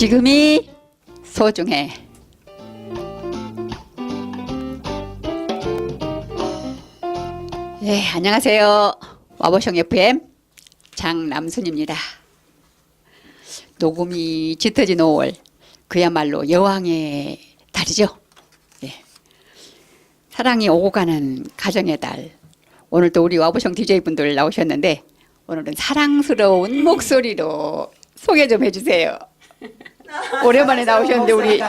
지금이 소중해. 네, 안녕하세요. 와보숑 FM 장남순입니다. 녹음이 짙어진 5월, 그야말로 여왕의 달이죠. 네. 사랑이 오고 가는 가정의 달. 오늘 또 우리 와보숑 DJ분들 나오셨는데 오늘은 사랑스러운 목소리로 소개 좀 해주세요. 오랜만에 나오셨는데 우리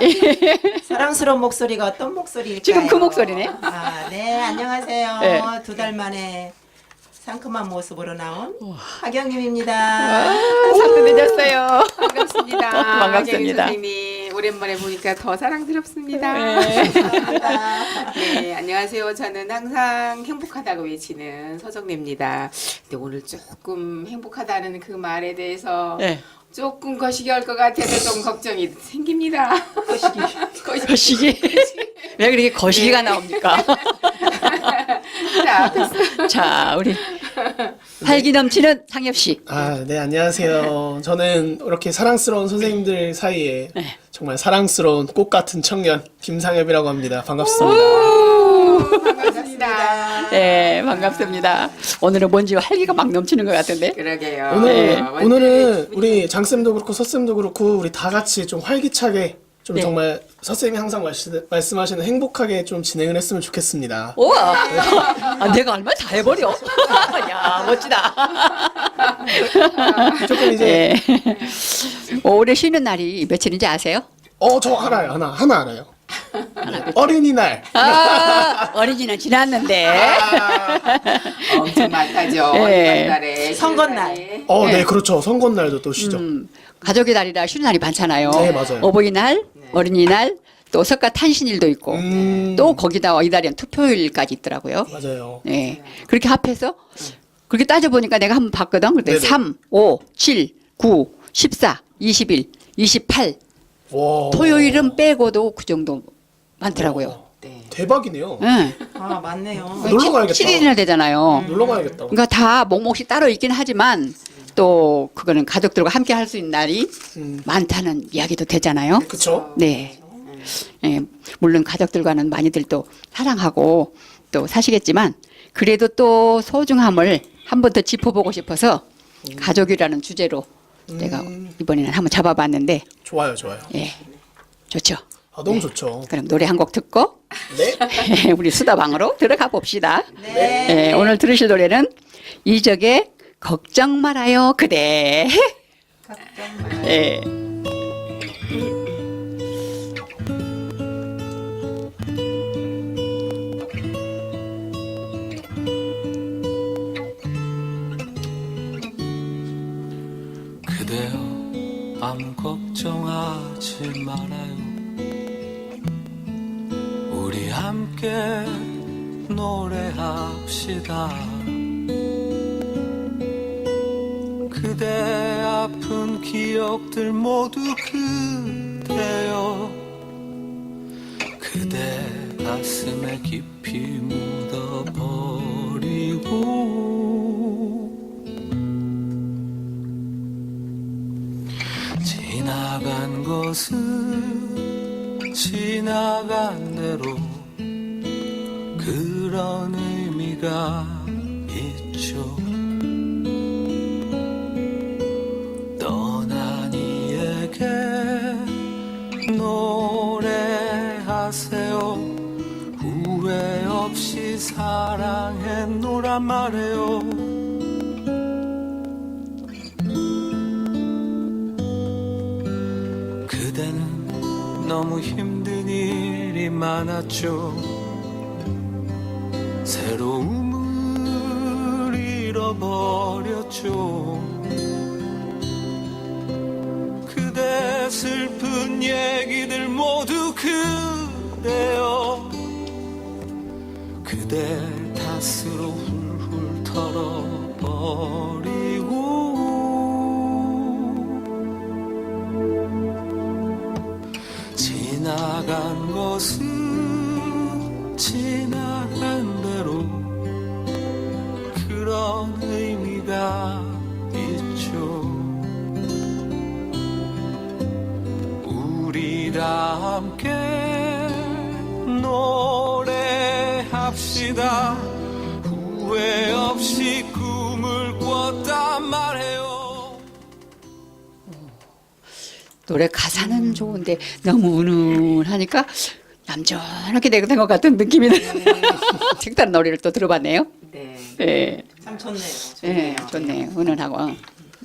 사랑스러운 목소리가 어떤 목소리일까요? 지금 그 목소리네. 네, 안녕하세요. 네. 2달 만에 상큼한 모습으로 나온 하경님입니다. 상도 늦었어요. 반갑습니다. 반갑습니다. 하경희 선생님 오랜만에 보니까 더 사랑스럽습니다. 감사합니다. 네, 안녕하세요. 저는 항상 행복하다고 외치는 서정래입니다. 근데 오늘 조금 행복하다는 그 말에 대해서 네. 조금 거시기할 것 같아서 좀 걱정이 생깁니다. 거시기. 왜 그렇게 거시기가 나옵니까? 자, 됐어. 자, 우리 활기 넘치는 상엽 씨. 네, 안녕하세요. 저는 이렇게 사랑스러운 선생님들 사이에 네. 정말 사랑스러운 꽃 같은 청년 김상엽이라고 합니다. 반갑습니다. 반갑습니다. 네, 반갑습니다. 오늘은 뭔지 활기가 막 넘치는 것 같은데. 그러게요. 오늘은 우리 장쌤도 그렇고 서쌤도 그렇고 우리 다 같이 좀 활기차게 좀 네. 정말 서쌤이 항상 말씀하시는 행복하게 좀 진행을 했으면 좋겠습니다. 우와. 아, 내가 얼마나 다 해버려. 야, 멋지다. 조금 이제 네. 올해 쉬는 날이 며칠인지 아세요? 저 알아요. 하나 알아요. 어린이날. 어린이는 지났는데. 엄청 많다죠. 네. 달에 선거날. 네, 그렇죠. 선거날도 또 쉬죠. 가족의 달이라 쉬는 날이 많잖아요. 네, 맞아요. 어버이날, 어린이날, 또 석가탄신일도 있고, 또 거기다 이달에는 투표일까지 있더라고요. 맞아요. 네. 그렇게 합해서 그렇게 따져보니까 내가 한번 봤거든. 그때 네네. 3, 5, 7, 9, 14, 21, 28. 와. 토요일은 빼고도 그 정도 많더라고요. 네. 대박이네요. 네. 맞네요. 놀러 가야겠다. 7일이나 되잖아요. 놀러 가야겠다. 그러니까 다 몫몫이 따로 있긴 하지만 또 그거는 가족들과 함께 할 수 있는 날이 많다는 이야기도 되잖아요. 그쵸? 네. 예, 물론 가족들과는 많이들 또 사랑하고 또 사시겠지만 그래도 또 소중함을 한 번 더 짚어보고 싶어서 가족이라는 주제로 제가 이번에는 한번 잡아봤는데 좋아요, 좋아요. 예, 좋죠. 너무 좋죠. 그럼 노래 한 곡 듣고 네. 우리 수다방으로 들어가 봅시다. 네. 예, 오늘 들으실 노래는 이적의 걱정 말아요 그대. 예. 그대여 아무 걱정하지 말아요. 우리 함께 노래합시다. 그대 아픈 기억들 모두 그대여 그대 가슴에 깊이 묻어버리고 지나간 것은 지나간 대로 그런 의미가 있죠. 떠난 이에게 노래하세요. 후회 없이 사랑했노란 말해요. 그대는 너무 힘든 일이 많았죠. 새로움을 잃어버렸죠. 그대 슬픈 얘기들 모두 그대여 그대 탓으로 훌훌 털어버리고 지나간 것은 지나간 대로 그런 의미가 있죠. 우리라 함께 노래합시다. 후회 없이 꿈을 꿨단 말해요. 노래 가사는 좋은데 너무 은은하니까 얌전하게 된 것 같은 느낌이 들어요. 색다른 노래를 또 들어봤네요. 네. 네, 참 좋네요. 네, 좋네요. 은은하고.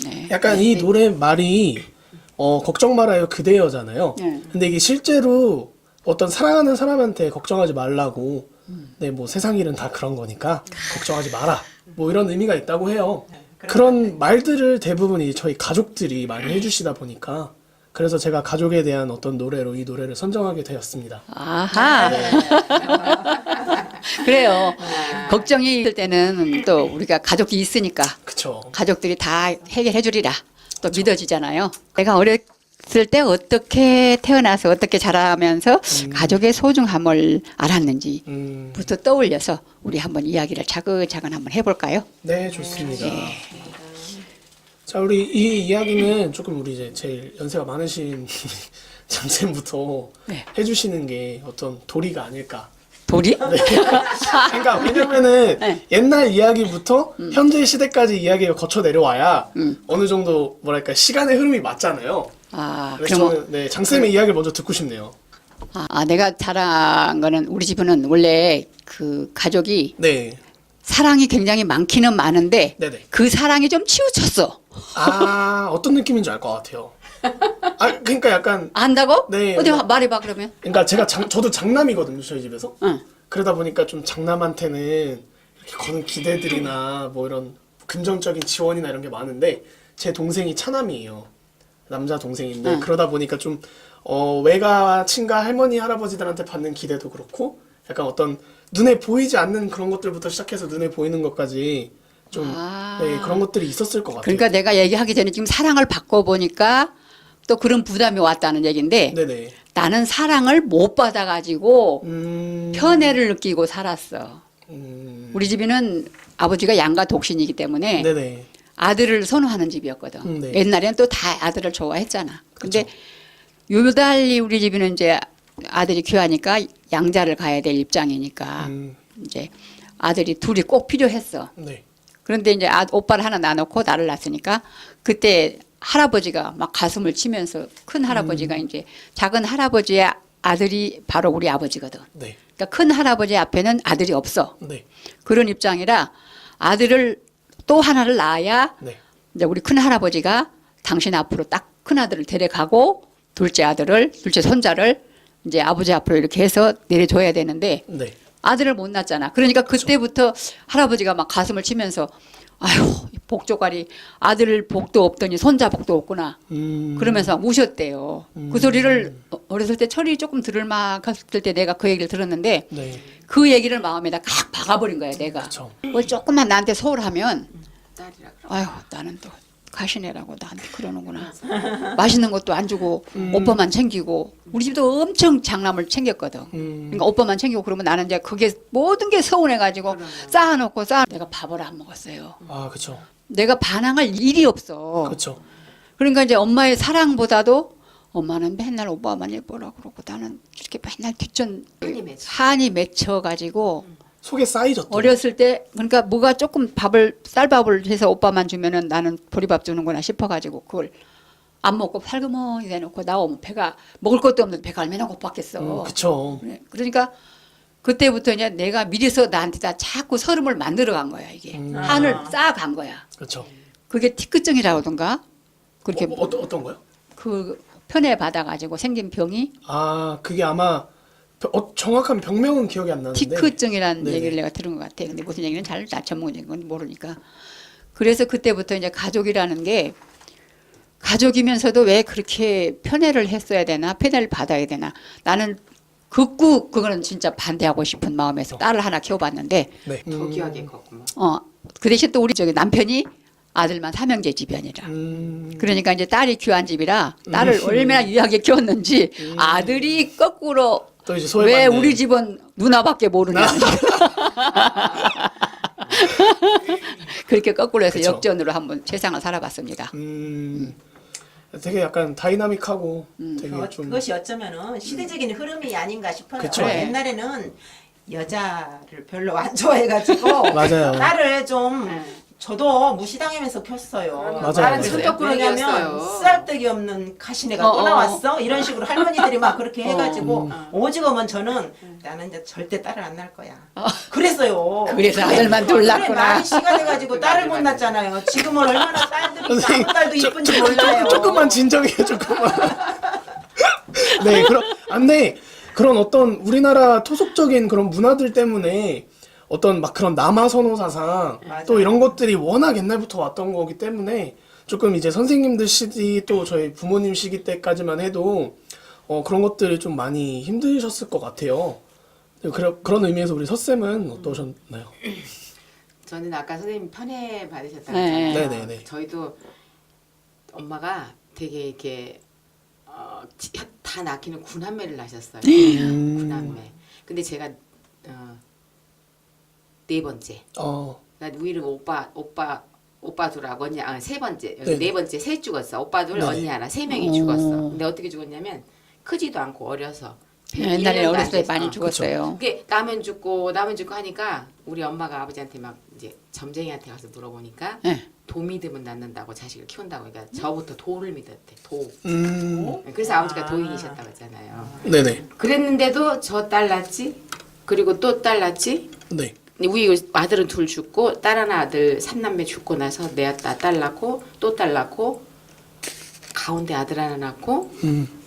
네. 약간 이 노래 말이 걱정 말아요 그대여잖아요. 네. 근데 이게 실제로 어떤 사랑하는 사람한테 걱정하지 말라고. 네, 뭐 세상 일은 다 그런 거니까 걱정하지 마라. 뭐 이런 의미가 있다고 해요. 그런 말들을 대부분 이 저희 가족들이 많이 해주시다 보니까 그래서 제가 가족에 대한 어떤 노래로 이 노래를 선정하게 되었습니다. 아하. 그래요. 걱정이 있을 때는 또 우리가 가족이 있으니까 그쵸. 가족들이 다 해결해 주리라 또 믿어지잖아요. 내가 어렸을 때 어떻게 태어나서 어떻게 자라면서 가족의 소중함을 알았는지부터 떠올려서 우리 한번 이야기를 차근차근 한번 해볼까요? 네, 좋습니다. 자, 우리 이 이야기는 조금 우리 이제 제일 연세가 많으신 장쌤부터 네. 해주시는 게 어떤 도리가 아닐까. 도리? 그러니까 왜냐면은 네. 옛날 이야기부터 현재 시대까지 이야기가 거쳐 내려와야 어느 정도 뭐랄까 시간의 흐름이 맞잖아요. 아, 그래서 그럼 저는 네, 장쌤의 이야기를 먼저 듣고 싶네요. 내가 자란 거는 우리 집은 원래 그 가족이 네, 사랑이 굉장히 많기는 많은데 네네. 그 사랑이 좀 치우쳤어. 어떤 느낌인지 알 것 같아요. 그러니까 약간 안다고? 네, 어디 뭐- 말해봐 그러면. 그러니까 저도 장남이거든요, 저희 집에서. 응. 그러다 보니까 좀 장남한테는 이렇게 거는 기대들이나 뭐 이런 금전적인 지원이나 이런 게 많은데 제 동생이 차남이에요. 남자 동생인데 응. 그러다 보니까 좀 외가 친가 할머니 할아버지들한테 받는 기대도 그렇고 약간 어떤 눈에 보이지 않는 그런 것들부터 시작해서 눈에 보이는 것까지 좀 네, 그런 것들이 있었을 것 같아요. 그러니까 내가 얘기하기 전에 지금 사랑을 받고 보니까 또 그런 부담이 왔다는 얘긴데 네네. 나는 사랑을 못 받아가지고 편애를 느끼고 살았어. 우리 집에는 아버지가 양가 독신이기 때문에 네네. 아들을 선호하는 집이었거든. 네. 옛날에는 또 다 아들을 좋아했잖아. 근데 요달리 우리 집에는 이제 아들이 귀하니까 양자를 가야 될 입장이니까 이제 아들이 둘이 꼭 필요했어. 네. 그런데 이제 오빠를 하나 낳아놓고 나를 낳았으니까 그때 할아버지가 막 가슴을 치면서 큰 할아버지가 이제 작은 할아버지의 아들이 바로 우리 아버지거든. 네. 그러니까 큰 할아버지 앞에는 아들이 없어. 네. 그런 입장이라 아들을 또 하나를 낳아야 네. 이제 우리 큰 할아버지가 당신 앞으로 딱 큰 아들을 데려가고 둘째 손자를 이제 아버지 앞으로 이렇게 해서 내려줘야 되는데 네. 아들을 못 낳았잖아. 그러니까 그때부터 할아버지가 막 가슴을 치면서 아유 복조가리 아들 복도 없더니 손자 복도 없구나. 그러면서 우셨대요. 그 소리를 어렸을 때 철이 조금 들을만했을 때 내가 그 얘기를 들었는데 네. 그 얘기를 마음에다 칵 박아버린 거야 내가. 그쵸. 뭘 조금만 나한테 소홀하면 딸이라 그러. 아유 나는 또 가시네라고 나한테 그러는구나. 맛있는 것도 안 주고 오빠만 챙기고 우리 집도 엄청 장남을 챙겼거든. 그러니까 오빠만 챙기고 그러면 나는 이제 그게 모든 게 서운해가지고 쌓아놓고 내가 밥을 안 먹었어요. 그쵸. 내가 반항할 일이 없어. 그쵸. 그러니까 이제 엄마의 사랑보다도 엄마는 맨날 오빠만 예뻐라 그러고 나는 이렇게 맨날 한이 맺혀가지고 속에 쌓이졌죠. 어렸을 때 그러니까 뭐가 조금 쌀밥을 해서 오빠만 주면은 나는 보리밥 주는구나 싶어가지고 그걸 안 먹고 팔그머니 내놓고 나오면 배가 먹을 것도 없는데 배가 얼마나 고팠겠어. 그쵸. 그러니까 그때부터 이제 내가 미리서 나한테 다 자꾸 서름을 만들어간 거야 이게 한을 쌓아간 거야. 그쵸. 그게 티크증이라던가 그렇게 어떤 거요? 그 편애 받아가지고 생긴 병이 그게 아마 정확한 병명은 기억이 안 나는데. 티크증이라는 네네. 얘기를 내가 들은 것 같아. 근데 무슨 얘기는 잘 전문적인 건 모르니까. 그래서 그때부터 이제 가족이라는 게 가족이면서도 왜 그렇게 편애를 했어야 되나, 편애를 받아야 되나. 나는 극구 그거는 진짜 반대하고 싶은 마음에서 딸을 하나 키워봤는데, 네. 더 귀하게 컸구만. 그 대신 또 우리 저기 남편이 아들만 삼형제 집안이라. 그러니까 이제 딸이 귀한 집이라 딸을 얼마나 유하게 키웠는지 아들이 거꾸로 또 이제 왜 소외받는. 우리 집은 누나밖에 모르냐. 그렇게 거꾸로 해서 그쵸. 역전으로 한번 세상을 살아봤습니다. 되게 약간 다이나믹하고 되게 좀 그것이 어쩌면은 시대적인 흐름이 아닌가 싶어요. 그쵸. 옛날에는 여자를 별로 안 좋아해가지고 맞아요. 딸을 좀 저도 무시당하면서 켰어요. 맞아요. 나는 맞아요. 천덕 왜냐면 그러냐면 쓰잘데기 없는 가시네가 또 나왔어 이런 식으로 할머니들이 막 그렇게 해가지고 오직어면 저는 나는 이제 절대 딸을 안 낳을 거야. 그랬어요. 그래서 아들만 둘 그래, 낳구나. 많이 시가 돼가지고 딸을 못 낳잖아요. 지금은 얼마나 딸들이 아무 딸도 이쁜지 몰라요. 조금만 진정해요, 조금만. 네, 네, 그런 어떤 우리나라 토속적인 그런 문화들 때문에 어떤 막 그런 남아 선호 사상 또 맞아요. 이런 것들이 워낙 옛날부터 왔던 거기 때문에 조금 이제 선생님들 시기 또 저희 부모님 시기 때까지만 해도 그런 것들이 좀 많이 힘드셨을 것 같아요. 그런 의미에서 우리 서쌤은 어떠셨나요? 저는 아까 선생님 편애 받으셨다고 네. 했잖아요. 네네네. 저희도 엄마가 되게 이렇게 다 낳기는 군함매를 낳으셨어요. 군함매. 근데 제가 네 번째. 나 우이름 오빠 둘하고 언니 세 번째. 네. 네 번째 셋 죽었어. 오빠 둘 네. 언니 하나 세 명이 죽었어. 근데 어떻게 죽었냐면 크지도 않고 어려서. 옛날에 1년도 안 어렸을 때 됐어. 많이 죽었어요. 그게 라면 죽고 하니까 우리 엄마가 아버지한테 막 이제 점쟁이한테 가서 물어보니까 네. 도 믿으면 낳는다고 자식을 키운다고 그러니까 저부터 도를 믿었대. 도. 음, 그래서 아버지가 도인이셨다고 했잖아요. 네네. 그랬는데도 저 딸 낳지 그리고 또 딸 낳지 네. 우리 아들은 둘 죽고 딸 하나 아들 3남매 죽고 나서 내 딸 낳고 또 딸 낳고 가운데 아들 하나 낳고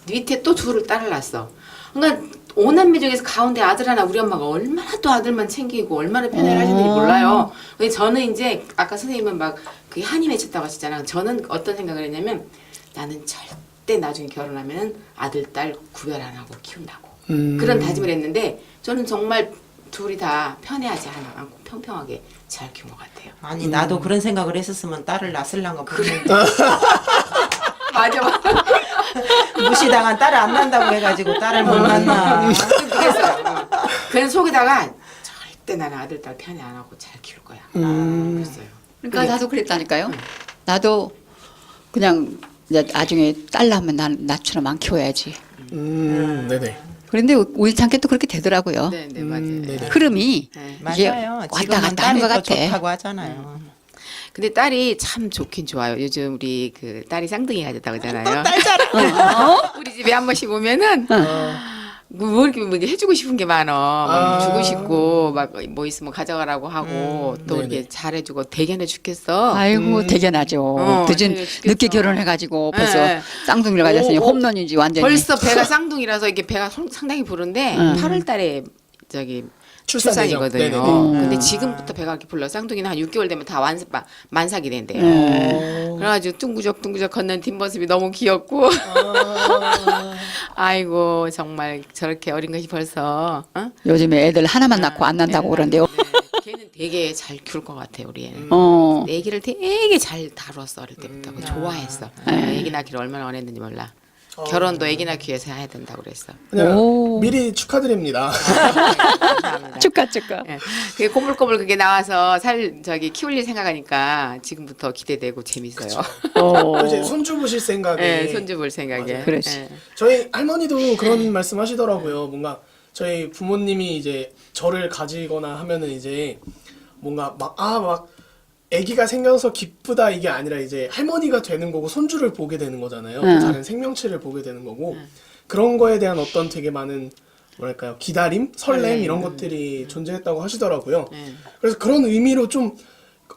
밑에 또 둘을 딸을 낳았어. 그러니까 5남매 중에서 가운데 아들 하나 우리 엄마가 얼마나 또 아들만 챙기고 얼마나 편애를 하시는지 몰라요. 근데 저는 이제 아까 선생님은 막 그게 한이 맺혔다고 하시잖아. 저는 어떤 생각을 했냐면 나는 절대 나중에 결혼하면 아들 딸 구별 안 하고 키운다고 그런 다짐을 했는데 저는 정말 둘이 다 편애하지 않고 평평하게 잘 키운 것 같아요. 아니 나도 그런 생각을 했었으면 딸을 낳으려고 그래. 맞아. 무시당한 딸을 안 낳는다고 해가지고 딸을 못 낳나. 그래서 그래서 속에다가 절대 나는 아들 딸 편애 안 하고 잘 키울 거야. 그랬어요. 그러니까 나도 그랬다니까요. 나도 그냥 이제 나중에 딸 낳으면 난 나처럼 안 키워야지. 네네. 그런데 우연찮게 또 그렇게 되더라고요. 네, 맞아요. 네네. 흐름이 네. 이게 맞아요. 왔다 지금은 갔다 하는 딸이 것 더 같아. 좋다고 하잖아요. 근데 딸이 참 좋긴 좋아요. 요즘 우리 그 딸이 쌍둥이 가졌다고 하잖아요. 딸 자랑. 우리 집에 한 번씩 오면은 뭐 이렇게 해주고 싶은 게 많어. 막 주고 싶고 막 뭐 있으면 가져가라고 하고 또 네네. 이렇게 잘해주고 대견해 죽겠어. 아이고 대견하죠. 늦은 되게 죽겠어. 늦게 결혼해가지고 벌써 네. 쌍둥이를 가졌으니 오, 오. 홈런이지 완전히. 벌써 배가 쌍둥이라서 이게 배가 상당히 부른데 8월달에 저기 출산 예정. 출산이거든요. 네네네. 근데 지금부터 배가 이렇게 불러 쌍둥이는 한 6개월 되면 다 만삭이 된대요. 그래가지고 둥구적 걷는 뒷모습이 너무 귀엽고 아이고 정말 저렇게 어린 것이 벌써 요즘에 애들 하나만 낳고 안 난다고 그런데요. 걔는 되게 잘 키울 것 같아 우리 애는. 어. 애기를 되게 잘 다뤘어 어릴 때부터 좋아했어. 애기 낳기를 얼마나 원했는지 몰라. 결혼도 애기 낳기 위해서 해야 된다고 그랬어. 그냥 오. 미리 축하드립니다. 감사합니다. 축하. 예. 그게 꼬물꼬물 그게 나와서 키울 일 생각하니까 지금부터 기대되고 재밌어요. 어. 이제 손주 보실 생각에 예, 손주 볼 생각에. 맞아요. 그렇지. 예. 저희 할머니도 그런 말씀하시더라고요. 뭔가 저희 부모님이 이제 저를 가지거나 하면은 이제 뭔가 막 아기가 생겨서 기쁘다 이게 아니라 이제 할머니가 되는 거고 손주를 보게 되는 거잖아요. 다른 생명체를 보게 되는 거고 그런 거에 대한 어떤 되게 많은 뭐랄까요 기다림, 설렘 이런 것들이 존재했다고 하시더라고요. 그래서 그런 의미로 좀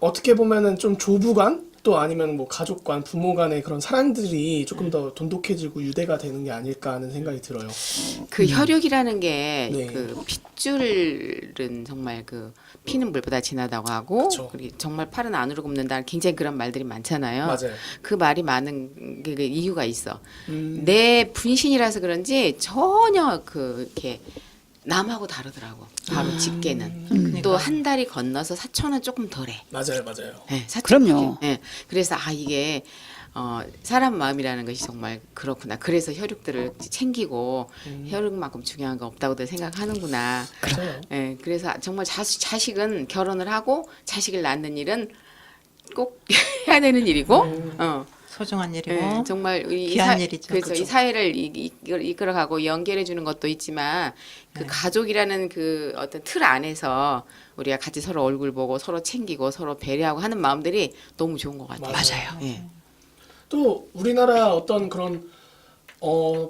어떻게 보면은 좀 조부간 또 아니면 뭐 가족 간 부모 간의 그런 사랑들이 조금 더 돈독해지고 유대가 되는 게 아닐까 하는 생각이 들어요. 그 혈육이라는 게 네. 그 핏줄은 정말 그 피는 물보다 진하다고 하고 그쵸. 그리고 정말 팔은 안으로 굽는다 굉장히 그런 말들이 많잖아요. 맞아요. 그 말이 많은 게 이유가 있어. 내 분신이라서 그런지 전혀 이렇게 남하고 다르더라고. 바로 집게는. 또 한 달이 건너서 사촌은 조금 덜해. 맞아요. 네, 그럼요. 네, 그래서 이게 사람 마음이라는 것이 정말 그렇구나. 그래서 혈육들을 챙기고 혈육만큼 중요한 거 없다고들 생각하는구나. 맞아요. 네, 그래서 정말 자식은 결혼을 하고 자식을 낳는 일은 꼭 해야 되는 일이고 소중한 일이고 네, 정말 이 귀한 일이죠. 그래서 그렇죠. 이 사회를 이끌어가고 연결해 주는 것도 있지만 그 가족이라는 그 어떤 틀 안에서 우리가 같이 서로 얼굴 보고 서로 챙기고 서로 배려하고 하는 마음들이 너무 좋은 것 같아요. 맞아요. 예. 또 우리나라 어떤 그런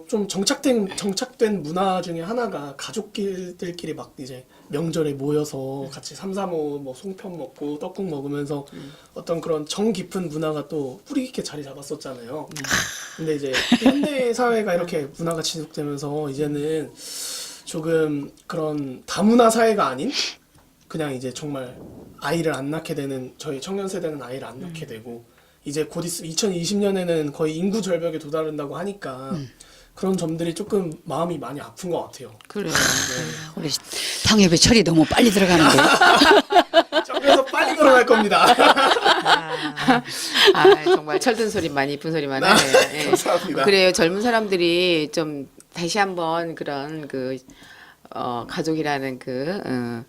좀 정착된 문화 중에 하나가 가족들끼리 막 이제 명절에 모여서 같이 삼삼오오 뭐 송편 먹고 떡국 먹으면서 어떤 그런 정 깊은 문화가 또 뿌리 깊게 자리 잡았었잖아요. 근데 이제 현대 사회가 이렇게 문화가 지속되면서 이제는 조금 그런 다문화 사회가 아닌 그냥 이제 정말 아이를 안 낳게 되는 저희 청년 세대는 아이를 안 낳게 되고 이제 곧 2020년에는 거의 인구 절벽에 도달한다고 하니까 그런 점들이 조금 마음이 많이 아픈 것 같아요. 그래요. 우리 당협의 철이 너무 빨리 들어가는데. 그래서 빨리 걸어갈 겁니다. 아, 정말 철든 소리만 이쁜 소리만 하네요. 예. 감사합니다. 그래요. 젊은 사람들이 좀 다시 한번 그런 그 가족이라는 그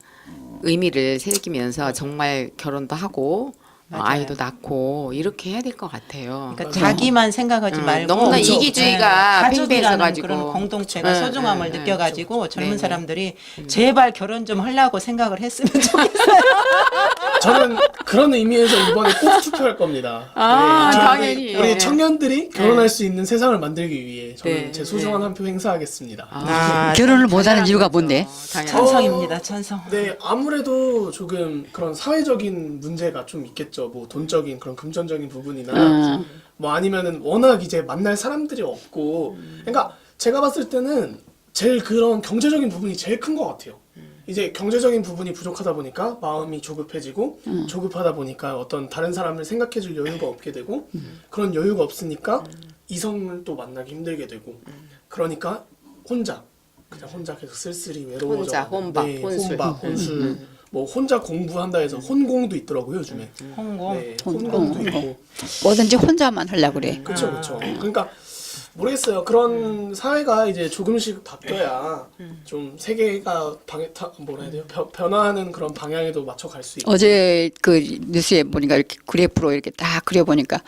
의미를 새기면서 정말 결혼도 하고 맞아요. 아이도 낳고 이렇게 해야 될 것 같아요. 그러니까 자기만 생각하지 말고 너무나 그렇죠. 이기주의가 가족이라는 팽배해서가지고. 그런 공동체가 네, 소중함을 네, 느껴가지고 젊은 네, 네. 사람들이 제발 결혼 좀 하려고 생각을 했으면 좋겠어요. 저는 그런 의미에서 이번에 꼭 투표할 겁니다. 아, 저희- 당연히. 우리 네. 청년들이 결혼할 수 있는 세상을 만들기 위해 저는 네, 제 소중한 한 표 행사하겠습니다. 결혼을 못하는 이유가 뭔데? 찬성입니다. 찬성. 네, 아무래도 조금 그런 사회적인 문제가 좀 있겠죠. 뭐 돈적인 그런 금전적인 부분이나 뭐 아니면은 워낙 이제 만날 사람들이 없고, 그러니까 제가 봤을 때는 제일 그런 경제적인 부분이 제일 큰 것 같아요. 이제 경제적인 부분이 부족하다 보니까 마음이 조급해지고 조급하다 보니까 어떤 다른 사람을 생각해줄 여유가 없게 되고 그런 여유가 없으니까 이성을 또 만나기 힘들게 되고 그러니까 그냥 혼자 계속 쓸쓸히 외로워져. 혼자, 혼밥, 혼술. 혼밥, 혼술. 뭐 혼자 공부한다 해서 혼공도 있더라고요 요즘에. 홍콩. 네, 혼공도 있고. 뭐든지 혼자만 하려고 그래. 그렇죠, 그렇죠. 그러니까 모르겠어요. 그런 사회가 이제 조금씩 바뀌어야 좀 세계가 뭐라 해야 돼요? 변화하는 그런 방향에도 맞춰 갈 수 있고. 어제 그 뉴스에 보니까 이렇게 그래프로 이렇게 딱 그려보니까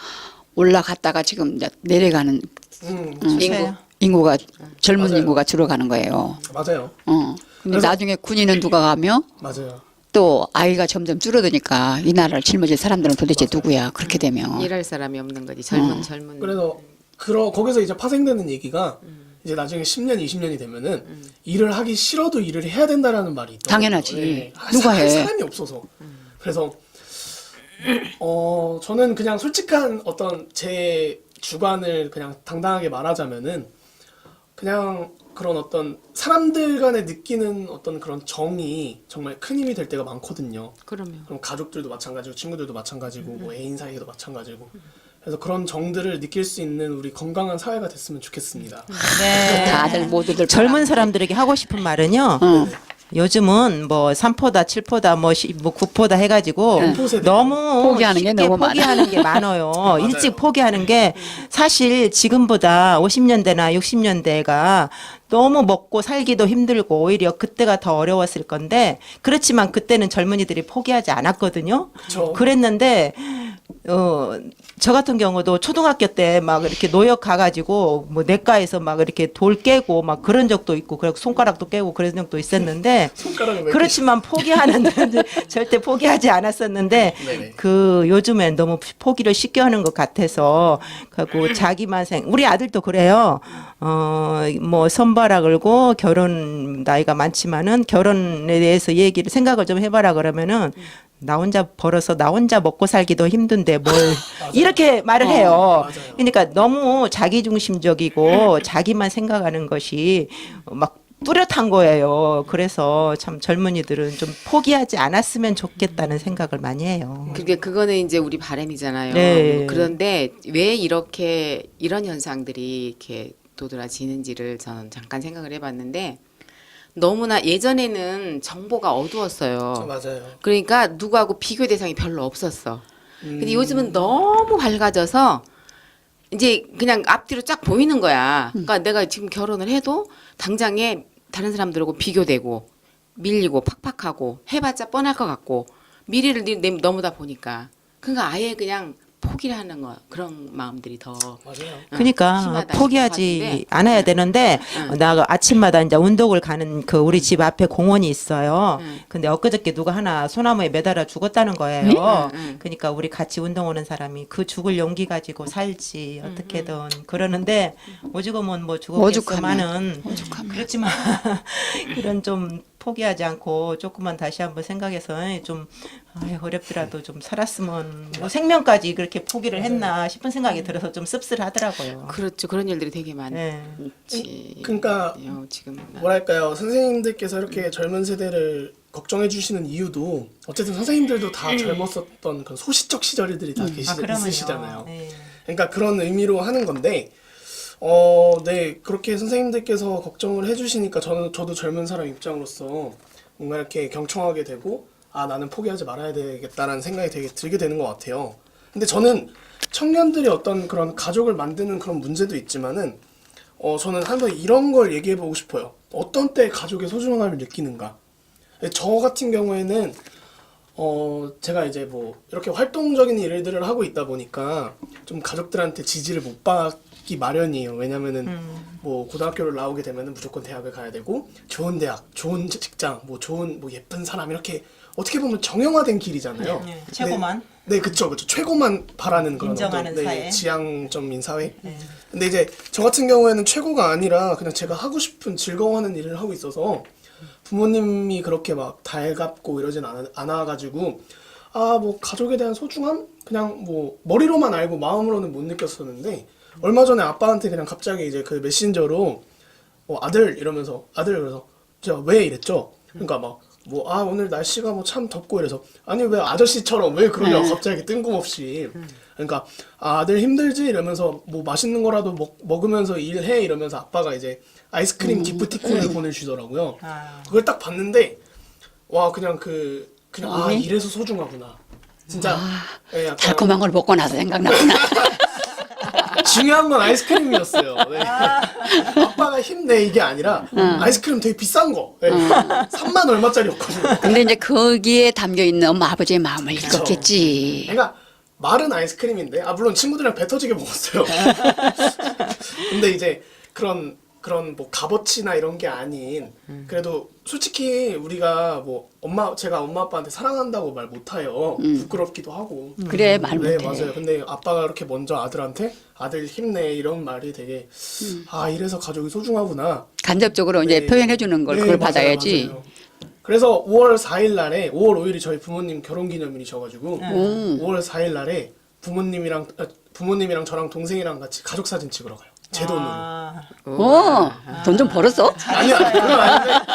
올라갔다가 지금 이제 내려가는 인구가 젊은 맞아요. 인구가 줄어가는 거예요. 맞아요, 근데 그래서- 나중에 군인은 누가 가며 맞아요. 또 아이가 점점 줄어드니까 이 나라를 짊어질 사람들은 도대체 누구야? 그렇게 되면 일할 사람이 없는 거지. 젊은. 그래서 거기서 이제 파생되는 얘기가 이제 나중에 10년, 20년이 되면은 일을 하기 싫어도 일을 해야 된다라는 말이 있더라고요. 당연하지. 누가 할 해? 사람이 없어서. 그래서 저는 그냥 솔직한 어떤 제 주관을 그냥 당당하게 말하자면은 그냥 그런 어떤 사람들 간에 느끼는 어떤 그런 정이 정말 큰 힘이 될 때가 많거든요. 그러면. 그럼 가족들도 마찬가지고 친구들도 마찬가지고 뭐 애인 사이에도 마찬가지고. 그래서 그런 정들을 느낄 수 있는 우리 건강한 사회가 됐으면 좋겠습니다. 네. 다들 모두들 젊은 사람들에게 하고 싶은 말은요. 요즘은 뭐 3포다, 7포다, 뭐 9포다 해가지고 세대. 너무 포기하는 게 쉽게 너무 많아. 포기하는 게 많아요. 일찍 포기하는 게 사실 지금보다 50년대나 60년대가 너무 먹고 살기도 힘들고 오히려 그때가 더 어려웠을 건데 그렇지만 그때는 젊은이들이 포기하지 않았거든요. 그쵸. 그랬는데 저 같은 경우도 초등학교 때 막 이렇게 노역 가가지고 뭐 내과에서 막 이렇게 돌 깨고 막 그런 적도 있고 그리고 손가락도 깨고 그런 적도 있었는데 손가락을 왜 그렇지만 포기하는 절대 포기하지 않았었는데 네네. 그 요즘엔 너무 포기를 쉽게 하는 것 같아서 그리고 자기만 우리 아들도 그래요. 뭐 선바라 그러고 결혼 나이가 많지만은 결혼에 대해서 생각을 좀 해봐라 그러면은 나 혼자 벌어서 나 혼자 먹고 살기도 힘든데 뭘 이렇게 말을 해요. 맞아요. 그러니까 너무 자기중심적이고 자기만 생각하는 것이 막 뚜렷한 거예요. 그래서 참 젊은이들은 좀 포기하지 않았으면 좋겠다는 생각을 많이 해요. 그거는 이제 우리 바람이잖아요. 네. 그런데 왜 이런 현상들이 이렇게 도드라지는지를 저는 잠깐 생각을 해봤는데 너무나 예전에는 정보가 어두웠어요. 맞아요. 그러니까 누구하고 비교 대상이 별로 없었어. 근데 요즘은 너무 밝아져서 이제 그냥 앞뒤로 쫙 보이는 거야. 그러니까 내가 지금 결혼을 해도 당장에 다른 사람들하고 비교되고 밀리고 팍팍하고 해봤자 뻔할 것 같고 미래를 너무다 보니까 그러니까 아예 그냥 포기하는 거 그런 마음들이 더 맞아요. 그러니까 심하다 포기하지 싶은 것 같은데. 않아야 되는데 응. 나 아침마다 이제 운동을 가는 그 우리 집 앞에 공원이 있어요. 응. 근데 엊그저께 누가 하나 소나무에 매달아 죽었다는 거예요. 응. 그러니까 우리 같이 운동 오는 사람이 그 죽을 용기 가지고 살지 어떻게든 그러는데 오죽하면 뭐 죽었겠지만은 오죽하면. 그렇지만 그런 좀 포기하지 않고 조금만 다시 한번 생각해서 좀 어렵더라도 좀 살았으면 뭐 생명까지 그렇게 포기를 했나 싶은 생각이 들어서 좀 씁쓸하더라고요. 그렇죠. 그런 일들이 되게 네. 많지. 그러니까 지금 뭐랄까요, 선생님들께서 이렇게 젊은 세대를 걱정해 주시는 이유도 어쨌든 선생님들도 다 젊었었던 그런 소시적 시절들이 다 그러면요. 있으시잖아요. 네. 그러니까 그런 의미로 하는 건데, 네, 그렇게 선생님들께서 걱정을 해주시니까 저도 젊은 사람 입장으로서 뭔가 이렇게 경청하게 되고, 아, 나는 포기하지 말아야 되겠다라는 생각이 되게 들게 되는 것 같아요. 근데 저는 청년들이 어떤 그런 가족을 만드는 그런 문제도 있지만은, 저는 한번 이런 걸 얘기해 보고 싶어요. 어떤 때 가족의 소중함을 느끼는가. 저 같은 경우에는 제가 이제 뭐 이렇게 활동적인 일들을 하고 있다 보니까 좀 가족들한테 지지를 못 받기 마련이에요. 왜냐면은 뭐 고등학교를 나오게 되면은 무조건 대학을 가야 되고, 좋은 대학, 좋은 직장, 뭐 좋은 뭐 예쁜 사람, 이렇게 어떻게 보면 정형화된 길이잖아요. 네, 최고만. 네, 그쵸. 최고만 바라는 그런 인정하는 어떤, 사회. 지향점인 사회. 근데 이제 저 같은 경우에는 최고가 아니라 그냥 제가 하고 싶은 즐거워하는 일을 하고 있어서 부모님이 그렇게 막 달갑고 이러진 않아가지고, 아, 뭐 가족에 대한 소중함? 그냥 뭐 머리로만 알고 마음으로는 못 느꼈었는데, 얼마 전에 아빠한테 그냥 갑자기 이제 그 메신저로 아들 이러면서, 아들, 그래서 제가 왜 이랬죠? 그러니까 막 오늘 날씨가 뭐 참 덥고 이래서, 아니 왜 아저씨처럼 왜 그러냐고 갑자기 뜬금없이. 그러니까 아들 힘들지 이러면서 뭐 맛있는 거라도 먹으면서 일해 이러면서 아빠가 이제 아이스크림 기프티콘을 보내주더라고요. 그걸 딱 봤는데 와, 그냥 이래서 소중하구나. 진짜 예, 약간 달콤한 걸 먹고 나서 생각나구나. 중요한 건 아이스크림이었어요. 네. 아빠가 힘내 이게 아니라 아이스크림 되게 비싼 거. 네. 3만 얼마짜리였거든요. 근데 이제 거기에 담겨 있는 엄마 아버지의 마음을 읽었겠지. 그러니까 말은 아이스크림인데, 물론 친구들이랑 배 터지게 먹었어요. 근데 이제 그런 뭐 값어치나 이런 게 아닌, 그래도 솔직히 우리가 뭐 제가 엄마 아빠한테 사랑한다고 말 못해요. 부끄럽기도 하고. 그래, 말 네, 못해. 맞아요. 근데 아빠가 이렇게 먼저 아들한테 아들 힘내 이런 말이 되게 이래서 가족이 소중하구나. 간접적으로 이제 네. 표현해 주는 걸 네, 그걸 맞아요, 받아야지. 맞아요. 그래서 5월 4일 날에 5월 5일이 저희 부모님 결혼기념일이셔가지고 5월 4일 날에 부모님이랑 저랑 동생이랑 같이 가족 사진 찍으러 가요. 제 돈으로. 돈 좀 벌었어? 아니요, 그건 아닌데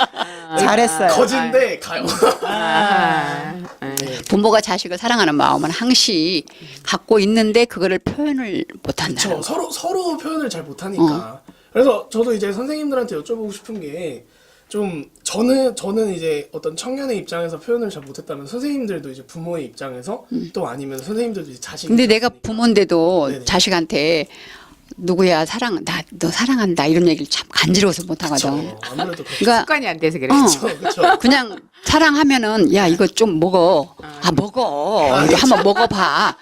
잘했어요. 거진데 가요. 부모가 자식을 사랑하는 마음은 항시 갖고 있는데 그거를 표현을 못 한다. 저 서로 표현을 잘 못하니까. 그래서 저도 이제 선생님들한테 여쭤보고 싶은 게, 좀 저는 이제 어떤 청년의 입장에서 표현을 잘 못했다면, 선생님들도 이제 부모의 입장에서 또 아니면 선생님들도 이제 자식이 근데 내가 있으니까. 부모인데도 네네. 자식한테 누구야 너 사랑한다 이런 얘기를 참 간지러워서 못 하거든. 아무래도 그렇죠. 그러니까 습관이 안 돼서 그래. 그렇죠. 그냥 사랑하면은 야 이거 좀 먹어. 먹어. 이거 한번 먹어봐.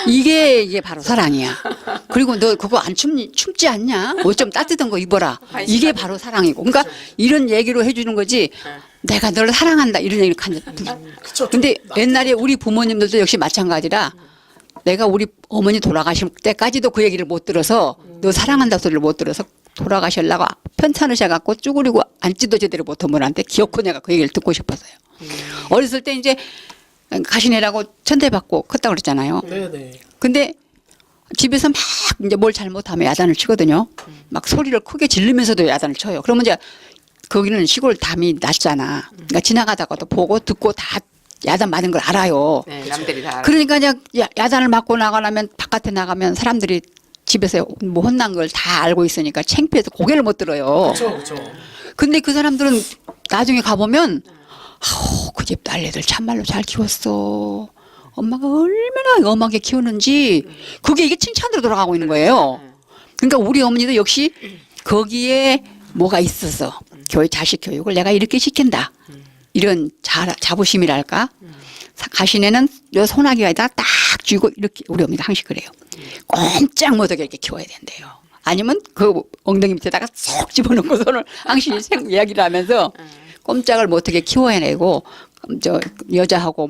이게 바로 사랑이야. 그리고 너 그거 안 춥지 않냐? 옷 좀 따뜻한 거 입어라. 이게 바로 사랑이고. 그러니까 이런 얘기로 해주는 거지. 내가 너를 사랑한다 이런 얘기를 그쵸. 근데 옛날에 우리 부모님들도 역시 마찬가지라. 내가 우리 어머니 돌아가실 때까지도 그 얘기를 못 들어서 너 사랑한다 소리를 못 들어서 돌아가실라고 편찮으셔갖고 쭈그리고 앉지도 제대로 못한 분한테 기어코 내가 그 얘기를 듣고 싶었어요. 어렸을 때 이제 가시네라고 천대받고 컸다고 그랬잖아요. 네네. 근데 집에서 막 이제 뭘 잘못하면 야단을 치거든요. 막 소리를 크게 지르면서도 야단을 쳐요. 그러면 이제 거기는 시골 담이 낮잖아. 그러니까 지나가다가도 보고 듣고 다 야단 맞은 걸 알아요. 네, 남들이 다 알아. 그러니까 이제 야단을 맞고 나가려면 바깥에 나가면 사람들이 집에서 뭐 혼난 걸 다 알고 있으니까 창피해서 고개를 못 들어요. 그렇죠. 근데 그 사람들은 나중에 가보면 그 집 딸내들 참말로 잘 키웠어. 엄마가 얼마나 엄하게 키우는지 그게 이게 칭찬으로 돌아가고 있는 거예요. 그러니까 우리 어머니도 역시 거기에 뭐가 있어서 자식 교육을 내가 이렇게 시킨다. 이런 자부심이랄까? 가시네는 요 소나기에다 딱 쥐고 이렇게 우리 어머니가 항상 그래요. 꼼짝 못하게 이렇게 키워야 된대요. 아니면 그 엉덩이 밑에다가 쏙 집어넣고 손을 항상 이야기를 하면서 꼼짝을 못하게 키워내고 저 여자하고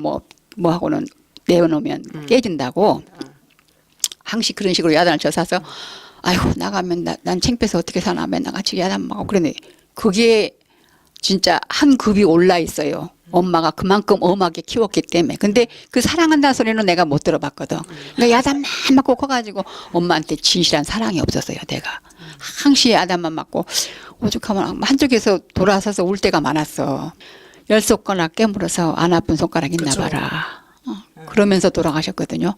뭐하고는 내어놓으면 깨진다고 항상 그런 식으로 야단을 쳐서 아이고 나가면 난 창피해서 어떻게 사나 맨날 같이 야단 먹고 그러네. 그게 진짜 한 급이 올라 있어요. 엄마가 그만큼 엄하게 키웠기 때문에. 근데 그 사랑한다는 소리는 내가 못 들어봤거든. 그러니까 야단만 맞고 커가지고 엄마한테 진실한 사랑이 없었어요. 내가 항시 야단만 맞고 오죽하면 한쪽에서 돌아서서 울 때가 많았어. 10손가락 깨물어서 안 아픈 손가락 있나 그쵸. 봐라. 그러면서 돌아가셨거든요.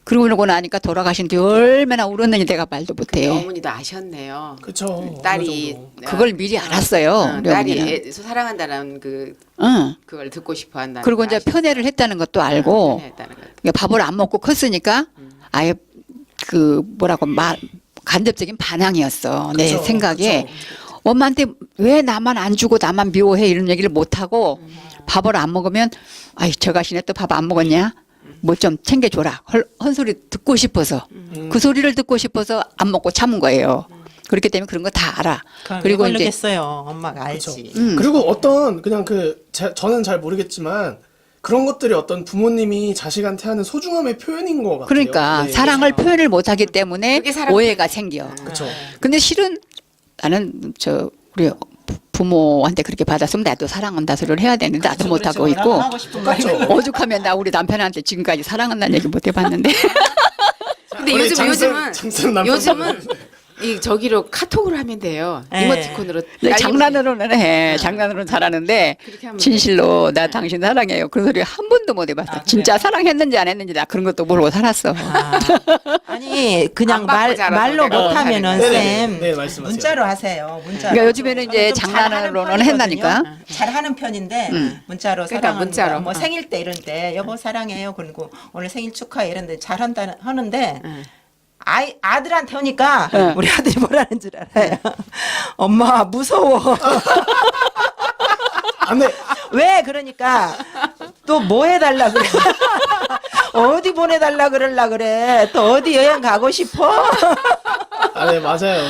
그러고 나니까 돌아가신 뒤 얼마나 울었는지 내가 말도 근데 못해. 어머니도 아셨네요. 그쵸. 딸이 어느 정도. 그걸 미리 알았어요. 우리 딸이 어머니는. 사랑한다는 응. 그걸 듣고 싶어 한다는 그리고 걸 이제 아셨어요. 편애를 했다는 것도 알고 편애했다는 거. 그러니까 밥을 안 먹고 컸으니까 아예 그 뭐라고 간접적인 반항이었어. 내 그쵸, 생각에 그쵸. 엄마한테 왜 나만 안 주고 나만 미워해 이런 얘기를 못 하고 밥을 안 먹으면 아이 저 가시네 또 밥 안 먹었냐? 뭐 좀 챙겨줘라. 헛소리 듣고 싶어서 그 소리를 듣고 싶어서 안 먹고 참은 거예요. 그렇기 때문에 그런 거 다 알아. 그리고 그리고 이제 모르겠어요. 엄마가 알지. 그리고 어떤 그냥 저는 잘 모르겠지만 그런 것들이 어떤 부모님이 자식한테 하는 소중함의 표현인 것 같아요. 그러니까 네. 사랑을 표현을 못하기 때문에 그게 사랑- 오해가 생겨. 그쵸. 근데 실은 나는 우리 부모한테 그렇게 받았으면 나도 사랑한다 소리를 해야 되는데 나도 못 하고 있고 하고 싶은 거 그렇죠. 오죽하면 나 우리 남편한테 지금까지 사랑한다는 얘기 못 해봤는데 근데 우리 요즘은 남편분. 요즘은 이 저기로 카톡을 하면 돼요. 네. 이모티콘으로. 네, 날리고 장난으로는 해. 장난으로는 잘하는데 그렇게 하면 진실로 나 당신 사랑해요. 그런 소리 한 번도 못 해봤어. 진짜 사랑했는지 안 했는지 나 그런 것도 모르고 살았어. 아니 그냥 안 받고 자라서 말로 내가 못하면은 네네. 쌤 네, 말씀하세요. 문자로 하세요. 문자로. 그러니까 요즘에는 이제 저는 좀 잘하는 장난으로는 편이거든요. 한다니까. 잘하는 편인데 문자로 그러니까 사랑한다. 문자로. 뭐 생일 때 이런 때 여보 사랑해요. 그리고 오늘 생일 축하해 이런데 잘한다 하는데 아들한테 오니까 응. 우리 아들이 뭐라는 줄 알아요. 엄마 무서워. 안 돼. 왜 그러니까 또 뭐 해달라 그래. 어디 보내달라 그럴라 그래. 또 어디 여행 가고 싶어? 아, 네, 맞아요.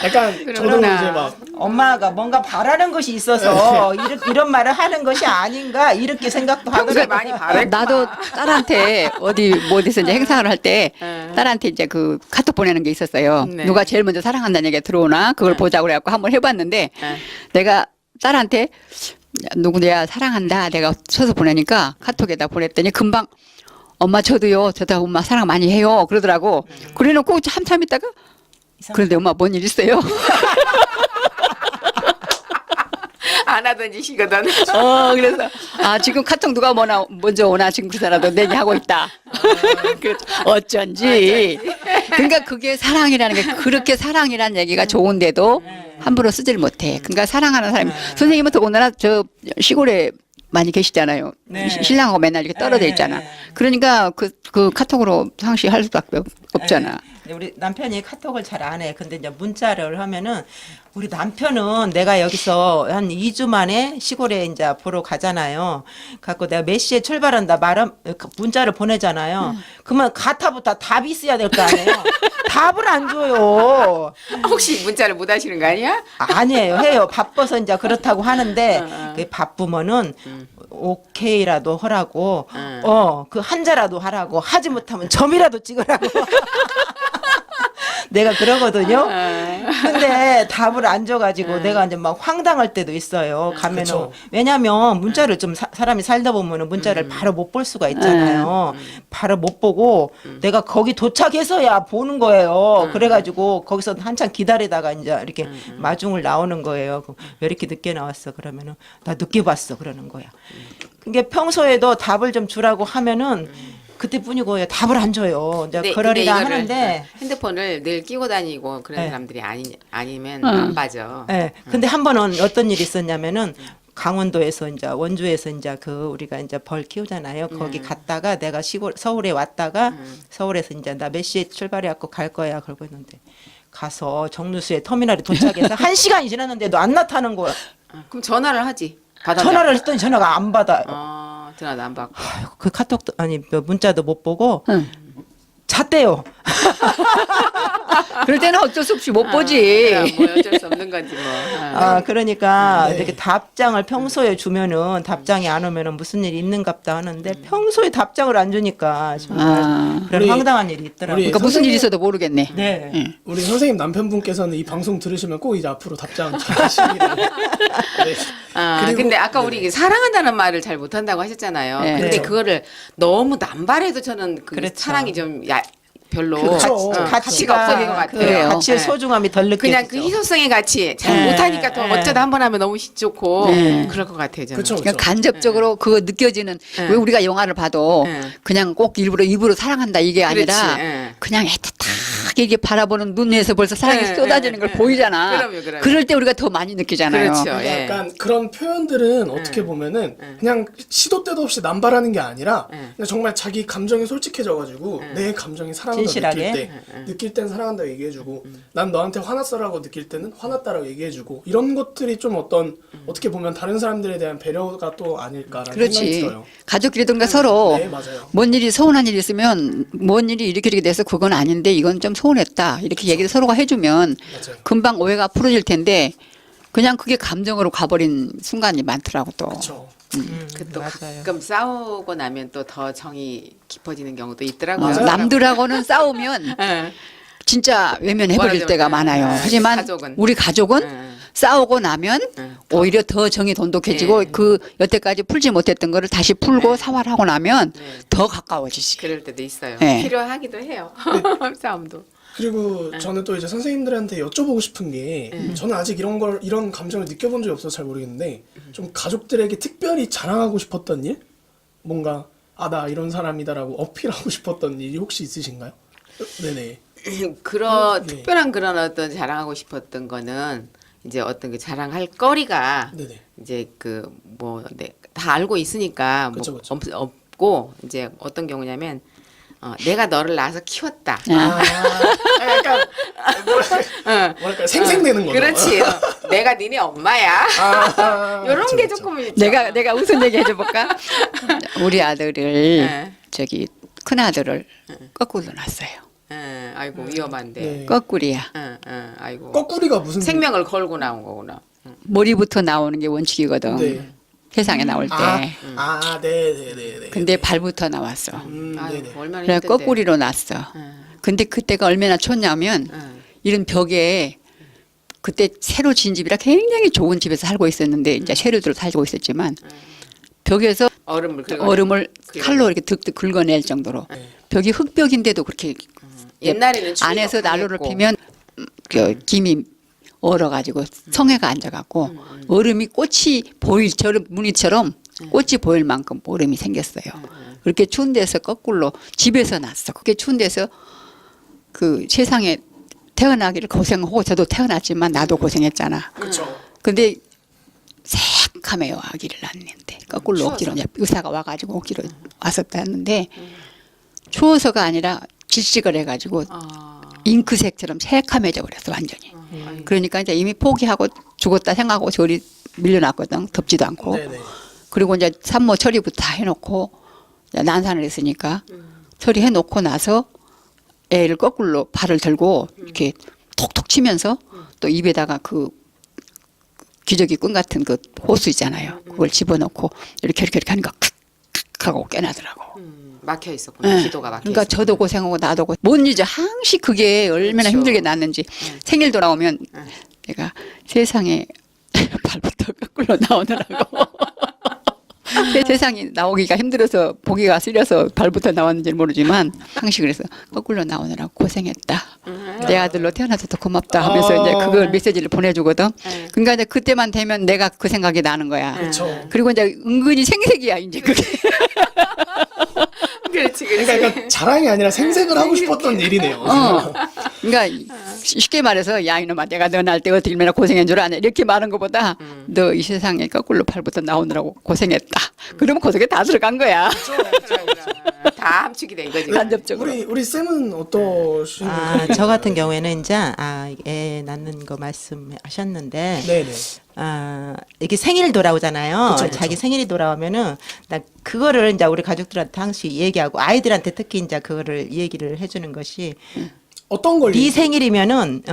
약간 저도 그러구나. 이제 막 엄마가 뭔가 바라는 것이 있어서 이런 말을 하는 것이 아닌가 이렇게 생각도 평소에 하더라고요. 많이 바랬구나. 나도 딸한테 어디서 이제 행사를 할 때 딸한테 이제 그 카톡 보내는 게 있었어요. 네. 누가 제일 먼저 사랑한다는 얘기가 들어오나 그걸 보자고 그래갖고 한번 해봤는데 네. 내가 딸한테 누구야 사랑한다 내가 쳐서 보내니까 카톡에다 보냈더니 금방 엄마 저도 엄마 사랑 많이 해요 그러더라고. 그래놓고 한참 있다가 그런데 엄마 뭔 일 있어요? 안 하던 짓이거든. 그래서 지금 카톡 누가 먼저 오나 지금 그 사람도 내기하고 있다. 그래서 어쩐지. 그러니까 그게 사랑이라는 게 그렇게 사랑이라는 얘기가 좋은데도 함부로 쓰질 못해. 그러니까 사랑하는 사람이 선생님은 더군다나 저 시골에 많이 계시잖아요. 네. 신랑하고 맨날 이렇게 떨어져 있잖아. 그러니까 그 카톡으로 상시 할 수밖에 없잖아. 네, 우리 남편이 카톡을 잘 안 해. 근데 이제 문자를 하면은 우리 남편은 내가 여기서 한 2주 만에 시골에 이제 보러 가잖아요. 갖고 내가 몇 시에 출발한다 문자를 보내잖아요. 그러면 가타부터 답이 있어야 될 거 아니에요. 답을 안 줘요. 혹시 문자를 못 하시는 거 아니야? 아니에요. 해요. 바빠서 이제 그렇다고 하는데 그 바쁘면은 오케이라도 하라고 그 한자라도 하라고 하지 못하면 점이라도 찍으라고 내가 그러거든요. 근데 답을 안 줘가지고 내가 이제 막 황당할 때도 있어요. 가면은 그쵸. 왜냐면 문자를 좀 사람이 살다 보면은 문자를 바로 못 볼 수가 있잖아요. 바로 못 보고 내가 거기 도착해서야 보는 거예요. 그래가지고 거기서 한참 기다리다가 이제 이렇게 마중을 나오는 거예요. 왜 이렇게 늦게 나왔어? 그러면은 나 늦게 봤어. 그러는 거야. 그게 평소에도 답을 좀 주라고 하면은 그때뿐이고 답을 안 줘요. 이제 그러리라 이거를 하는데 핸드폰을 늘 끼고 다니고 그런 네. 사람들이 아니면 안 빠져. 예. 근데 한 번은 어떤 일이 있었냐면은 강원도에서 이제 원주에서 이제 우리가 이제 벌 키우잖아요. 거기 갔다가 내가 서울에 왔다가 서울에서 이제 나 몇 시에 출발해 갖고 갈 거야. 그러고 있는데 가서 정류수에 터미널에 도착해서 1시간이 지났는데도 안 나타나는 거야. 그럼 전화를 하지. 받아줘. 전화를 했더니 전화가 안 받아요. 전화도 안 받고. 그 카톡도 아니 그 문자도 못 보고 응. 잤대요. 그럴 때는 어쩔 수 없이 못 보지. 그럼 뭐 어쩔 수 없는 거지 뭐. 아 그러니까 네. 이렇게 답장을 평소에 주면은 답장이 안 오면은 무슨 일이 있는갑다 하는데 평소에 답장을 안 주니까 정말 아. 그런 우리- 황당한 일이 있더라고요. 우리 그러니까 무슨 선생님- 일이 있어도 모르겠네. 네. 응. 우리 선생님 남편분께서는 이 방송 들으시면 꼭 이제 앞으로 답장 잘 하시기를. 네. 아, 그리고- 근데 아까 네. 우리 사랑한다는 말을 잘 못한다고 하셨잖아요. 네. 근데 그렇죠. 그거를 너무 남발해도 저는 그 그렇죠. 사랑이 좀 별로 그렇죠. 가치가 없어진 것 같아요. 그래요. 가치의 네. 소중함이 덜 느껴지죠. 그냥 그 희소성의 가치 잘 네. 못하니까 더 네. 어쩌다 한 번 하면 너무 좋고 네. 그럴 것 같아요. 저는. 그렇죠. 그러니까 간접적으로 그거 느껴지는 네. 왜 우리가 영화를 봐도 네. 그냥 꼭 일부러 입으로 사랑한다 이게 아니라 그렇지, 예. 그냥 애틋하게 이게 바라보는 눈에서 벌써 사랑이 네, 쏟아지는 걸 보이잖아. 그럼요. 그럴 때 우리가 더 많이 느끼잖아요. 그렇죠. 그러니까 예. 약간 그런 표현들은 어떻게 보면은 그냥 시도 때도 없이 남발하는 게 아니라 그냥 정말 자기 감정이 솔직해져가지고 내 감정이 사랑한다 진실하게. 느낄 땐 사랑한다 얘기해주고 난 너한테 화났어라고 느낄 때는 화났다라고 얘기해주고 이런 것들이 좀 어떻게 보면 다른 사람들에 대한 배려가 또 아닐까라는 생각이 그렇지. 들어요. 가족끼리든가 서로 네 맞아요. 뭔 일이 서운한 일이 있으면 뭔 일이 이렇게 돼서 그건 아닌데 이건 좀 서운했다 이렇게 얘기를 서로가 해주면 맞아요. 금방 오해가 풀어질 텐데 그냥 그게 감정으로 가버린 순간이 많더라고 또. 그렇죠. 그또 맞아요. 가끔 싸우고 나면 또 더 정이 깊어지는 경우도 있더라고요. 맞아요. 남들하고는 싸우면 예. 진짜 외면해버릴 뭐라도, 때가 많아요. 네. 하지만 가족은. 우리 가족은 네. 싸우고 나면 오히려 더 정이 돈독해지고 네. 그 여태까지 풀지 못했던 거를 다시 풀고 사활 하고 나면 더 가까워지지. 그럴 때도 있어요. 네. 필요하기도 해요. 싸움도. 그리고 저는 또 이제 선생님들한테 여쭤보고 싶은 게 저는 아직 이런 감정을 느껴본 적이 없어서 잘 모르겠는데 좀 가족들에게 특별히 자랑하고 싶었던 일? 뭔가 나 이런 사람이다라고 어필하고 싶었던 일이 혹시 있으신가요? 네네. 그런 네. 특별한 그런 어떤 자랑하고 싶었던 거는 이제 어떤 그 자랑할 거리가 네네. 이제 그 뭐 다 알고 있으니까 뭐 그쵸, 그쵸. 없고 이제 어떤 경우냐면 내가 너를 낳아서 키웠다. 약간 뭐랄까 생생내는 거죠. 그렇지. 내가 니네 엄마야. 이런 그쵸, 게 그쵸. 조금 있죠. 내가 무슨 얘기 해줘볼까? 우리 아들을 네. 저기 큰 아들을 거꾸로 놨어요. 아이고 위험한데. 네. 거꾸리야. 아이고. 거꾸리가 무슨 생명을 걸고 나온 거구나. 머리부터 나오는 게 원칙이거든. 네. 세상에 나올 때. 네네네. 근데 발부터 나왔어. 아이고 네네. 얼마나 그래 힘든데. 거꾸리로 놨어. 근데 그때가 얼마나 쳤냐면 이런 벽에 그때 새로 진 집이라 굉장히 좋은 집에서 살고 있었는데 이제 쇠류들로 살고 있었지만 벽에서 얼음을 긁어. 얼음을 칼로 이렇게 득득 긁어낼 정도로 벽이 흙벽인데도 그렇게 옛날에는 추위가 안에서 난로를 강했고. 피면 그 김이 얼어가지고 성에가 앉아갖고 얼음이 꽃이 보일 저런 무늬처럼 꽃이 보일 만큼 얼음이 생겼어요. 그렇게 추운 데서 거꾸로 집에서 났어. 그렇게 추운 데서 그 세상에 태어나기를 고생하고 저도 태어났지만 나도 고생했잖아. 그렇죠. 근데 새카매요 아기를 낳는데 거꾸로 추워서. 억지로 이제 의사가 와가지고 억지로 왔었다 했는데 추워서가 아니라 질식을 해가지고 잉크색처럼 새카매져 버렸어 완전히. 그러니까 이제 이미 포기하고 죽었다 생각하고 저리 밀려났거든. 덥지도 않고. 네네. 그리고 이제 산모 처리부터 다 해놓고 이제 난산을 했으니까 처리해놓고 나서 애를 거꾸로 발을 들고 이렇게 톡톡 치면서 또 입에다가 그 기저귀 끈 같은 그 호수 있잖아요. 그걸 집어넣고 이렇게 하니까 칵칵 하고 깨나더라고. 막혀 있었구나. 네. 기도가 막혀. 그러니까 있었구나. 저도 고생하고 나도 못 잊어. 항시 그게 얼마나 그렇죠. 힘들게 났는지. 생일 돌아오면 내가 세상에 발부터 거꾸로 나오느라고. 세상이 나오기가 힘들어서 보기가 쓰려서 발부터 나왔는지 모르지만 항시 그래서 거꾸로 나오느라고 고생했다. 내 아들로 태어나서 더 고맙다 하면서 이제 그걸 메시지를 보내주거든. 그러니까 이제 그때만 되면 내가 그 생각이 나는 거야. 그렇죠. 그리고 이제 은근히 생색이야 이제 그게. 그렇지. 그러니까 약간 자랑이 아니라 생색을 하고 싶었던 일이네요. 그러니까 쉽게 말해서 야 이놈아 내가 너 낳을 때 어떻게 얼마나 고생한 줄 아냐 이렇게 말한 것보다 너 이 세상에 거꾸로 발부터 나오느라고 고생했다. 그러면 고생에 다 들어간 거야. 다 감축이 된 거지. 간접적으로. 우리 쌤은 어떠신가요? 저 같은 경우에는 이제 애 낳는 거 말씀하셨는데 네네. 이게 생일 돌아오잖아요. 그쵸, 그쵸. 자기 생일이 돌아오면은 나 그거를 이제 우리 가족들한테 항상 얘기하고 아이들한테 특히 이제 그거를 얘기를 해주는 것이 어떤 걸 네 생일이면은